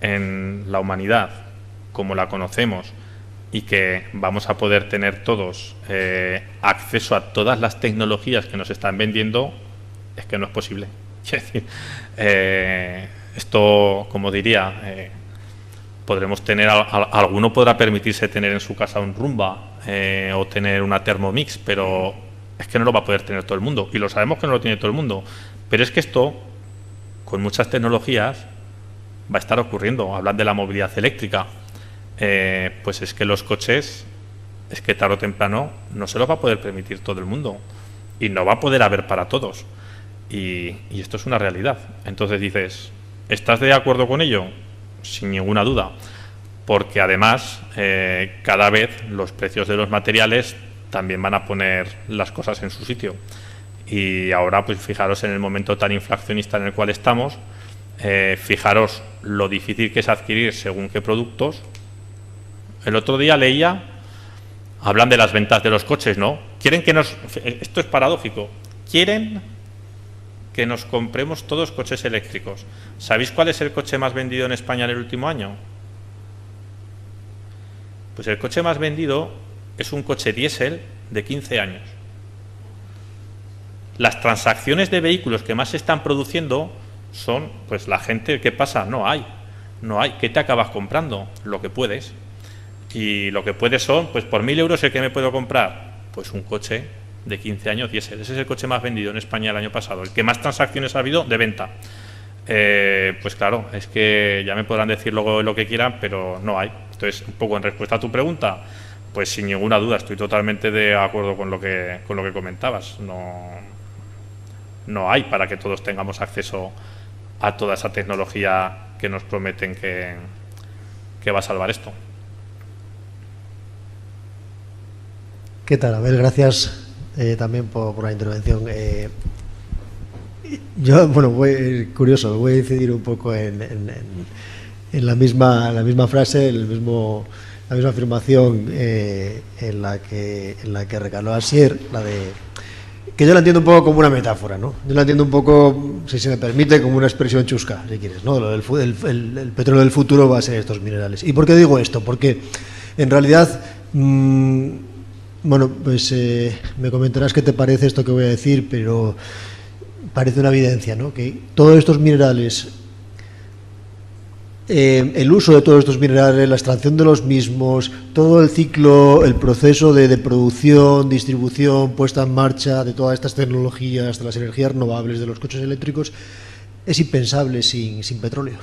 en la humanidad como la conocemos y que vamos a poder tener todos acceso a todas las tecnologías que nos están vendiendo, es que no es posible. Es decir, esto, como diría, podremos tener, alguno podrá permitirse tener en su casa un Roomba o tener una Thermomix, pero es que no lo va a poder tener todo el mundo, y lo sabemos que no lo tiene todo el mundo. Pero es que esto, con muchas tecnologías, va a estar ocurriendo. Hablan de la movilidad eléctrica, pues es que los coches, es que tarde o temprano no se los va a poder permitir todo el mundo, y no va a poder haber para todos. Y esto es una realidad. Entonces dices, ¿estás de acuerdo con ello? Sin ninguna duda, porque además cada vez los precios de los materiales también van a poner las cosas en su sitio. Y ahora, pues fijaros en el momento tan inflacionista en el cual estamos, fijaros lo difícil que es adquirir según qué productos. El otro día leía, hablan de las ventas de los coches, ¿no? Quieren que esto es paradójico, quieren que nos compremos todos coches eléctricos. ¿Sabéis cuál es el coche más vendido en España en el último año? Pues el coche más vendido es un coche diésel de 15 años. Las transacciones de vehículos que más se están produciendo son, pues la gente, ¿qué pasa? No hay. ¿Qué te acabas comprando? Lo que puedes. Y lo que puedes son, pues por 1.000 euros, ¿el que me puedo comprar? Pues un coche de 15 años diésel. Ese es el coche más vendido en España el año pasado, el que más transacciones ha habido de venta. Pues claro, es que ya me podrán decir luego lo que quieran, pero no hay. Entonces, un poco en respuesta a tu pregunta, pues sin ninguna duda estoy totalmente de acuerdo con lo que comentabas. No hay para que todos tengamos acceso a toda esa tecnología que nos prometen que va a salvar esto. ¿Qué tal, Abel? Gracias también por la intervención. Yo, bueno, curioso, voy a incidir un poco en la misma frase, la misma afirmación en la que recaló Asier, la de que yo la entiendo un poco como una metáfora, ¿no? Yo la entiendo un poco, si se me permite, como una expresión chusca, si quieres, ¿no? El petróleo del futuro va a ser estos minerales. ¿Y por qué digo esto? Porque en realidad, bueno, pues me comentarás qué te parece esto que voy a decir, pero parece una evidencia, ¿no? Que todos estos minerales, el uso de todos estos minerales, la extracción de los mismos, todo el ciclo, el proceso de producción, distribución, puesta en marcha de todas estas tecnologías, de las energías renovables, de los coches eléctricos, es impensable sin petróleo.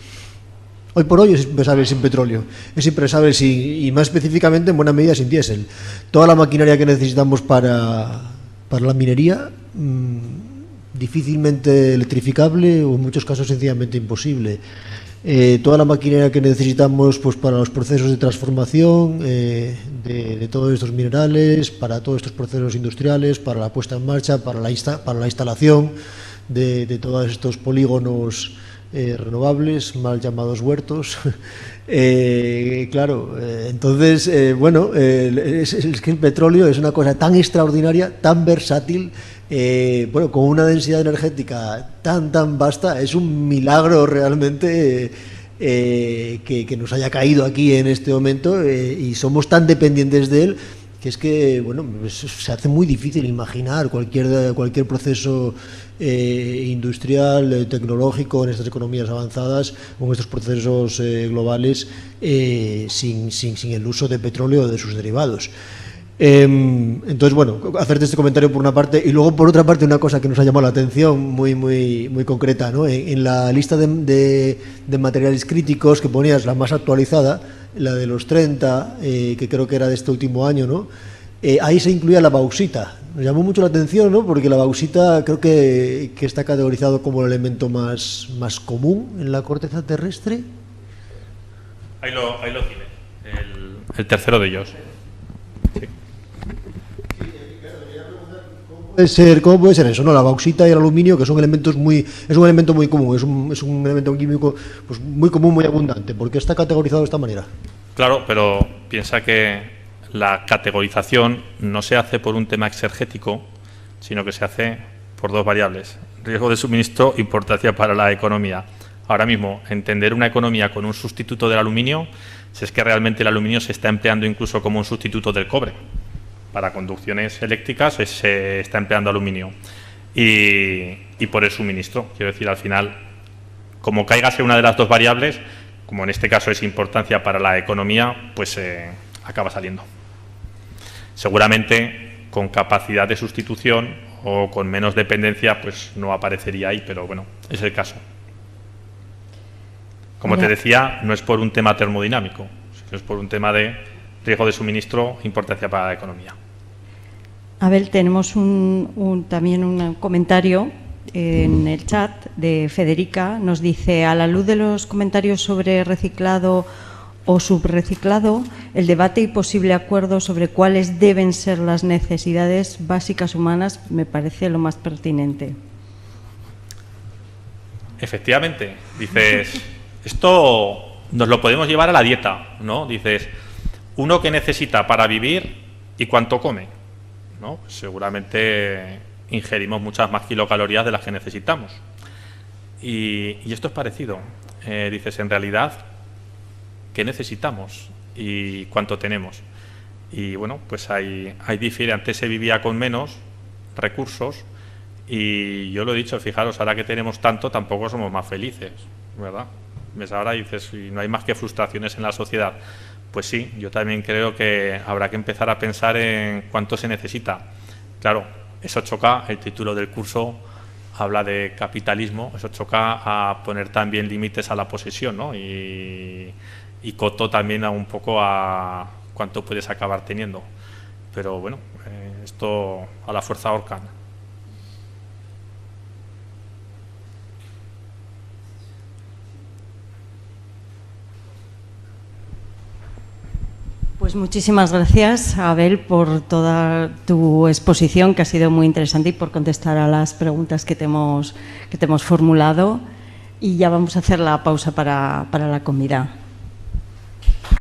Hoy por hoy es impensable sin petróleo, es impensable y más específicamente en buena medida sin diésel. Toda la maquinaria que necesitamos para para la minería difícilmente electrificable o en muchos casos sencillamente imposible. Toda la maquinaria que necesitamos pues para los procesos de transformación de todos estos minerales, para todos estos procesos industriales, para la puesta en marcha, para la instalación de todos estos polígonos renovables, mal llamados huertos. Claro, entonces, bueno, es que el petróleo es una cosa tan extraordinaria, tan versátil, bueno, con una densidad energética tan vasta. Es un milagro realmente que nos haya caído aquí en este momento, y somos tan dependientes de él que es que, bueno, se hace muy difícil imaginar cualquier proceso industrial, tecnológico en estas economías avanzadas o en estos procesos globales sin el uso de petróleo o de sus derivados. Entonces, bueno, hacerte este comentario por una parte, y luego por otra parte una cosa que nos ha llamado la atención muy concreta, ¿no? En la lista de materiales críticos que ponías, la más actualizada, la de los 30, que creo que era de este último año, ¿no? Ahí se incluía la bauxita. Nos llamó mucho la atención, ¿no? Porque la bauxita creo que está categorizado como el elemento más común en la corteza terrestre. Ahí lo tiene, el tercero de ellos. ¿Cómo puede ser eso, no? La bauxita y el aluminio, que son elementos es un elemento muy común, es un elemento químico pues muy común, muy abundante. ¿Por qué está categorizado de esta manera? Claro, pero piensa que la categorización no se hace por un tema exergético, sino que se hace por dos variables: riesgo de suministro, importancia para la economía. Ahora mismo, entender una economía con un sustituto del aluminio, si es que realmente el aluminio se está empleando incluso como un sustituto del cobre. Para conducciones eléctricas se está empleando aluminio y por el suministro. Quiero decir, al final, como caigase una de las dos variables, como en este caso es importancia para la economía, pues acaba saliendo. Seguramente con capacidad de sustitución o con menos dependencia, pues no aparecería ahí, pero bueno, es el caso. Como te decía, no es por un tema termodinámico, sino es por un tema de riesgo de suministro, importancia para la economía. Abel, tenemos también un comentario en el chat de Federica. Nos dice: a la luz de los comentarios sobre reciclado o subreciclado, el debate y posible acuerdo sobre cuáles deben ser las necesidades básicas humanas me parece lo más pertinente. Efectivamente, dices, esto nos lo podemos llevar a la dieta, ¿no? Dices, uno que necesita para vivir y cuánto come, ¿no? Seguramente ingerimos muchas más kilocalorías de las que necesitamos. Y esto es parecido. Dices, en realidad, ¿qué necesitamos y cuánto tenemos? Y bueno, pues ahí difiere. Antes se vivía con menos recursos y yo lo he dicho, fijaros, ahora que tenemos tanto tampoco somos más felices, ¿verdad? ¿Ves? Ahora dices, y no hay más que frustraciones en la sociedad. Pues sí, yo también creo que habrá que empezar a pensar en cuánto se necesita. Claro, eso choca, el título del curso habla de capitalismo, eso choca a poner también límites a la posesión, ¿no? Y coto también a un poco a cuánto puedes acabar teniendo. Pero bueno, esto a la fuerza ahorcan. Pues muchísimas gracias, Abel, por toda tu exposición, que ha sido muy interesante, y por contestar a las preguntas que te hemos formulado. Y ya vamos a hacer la pausa para la comida.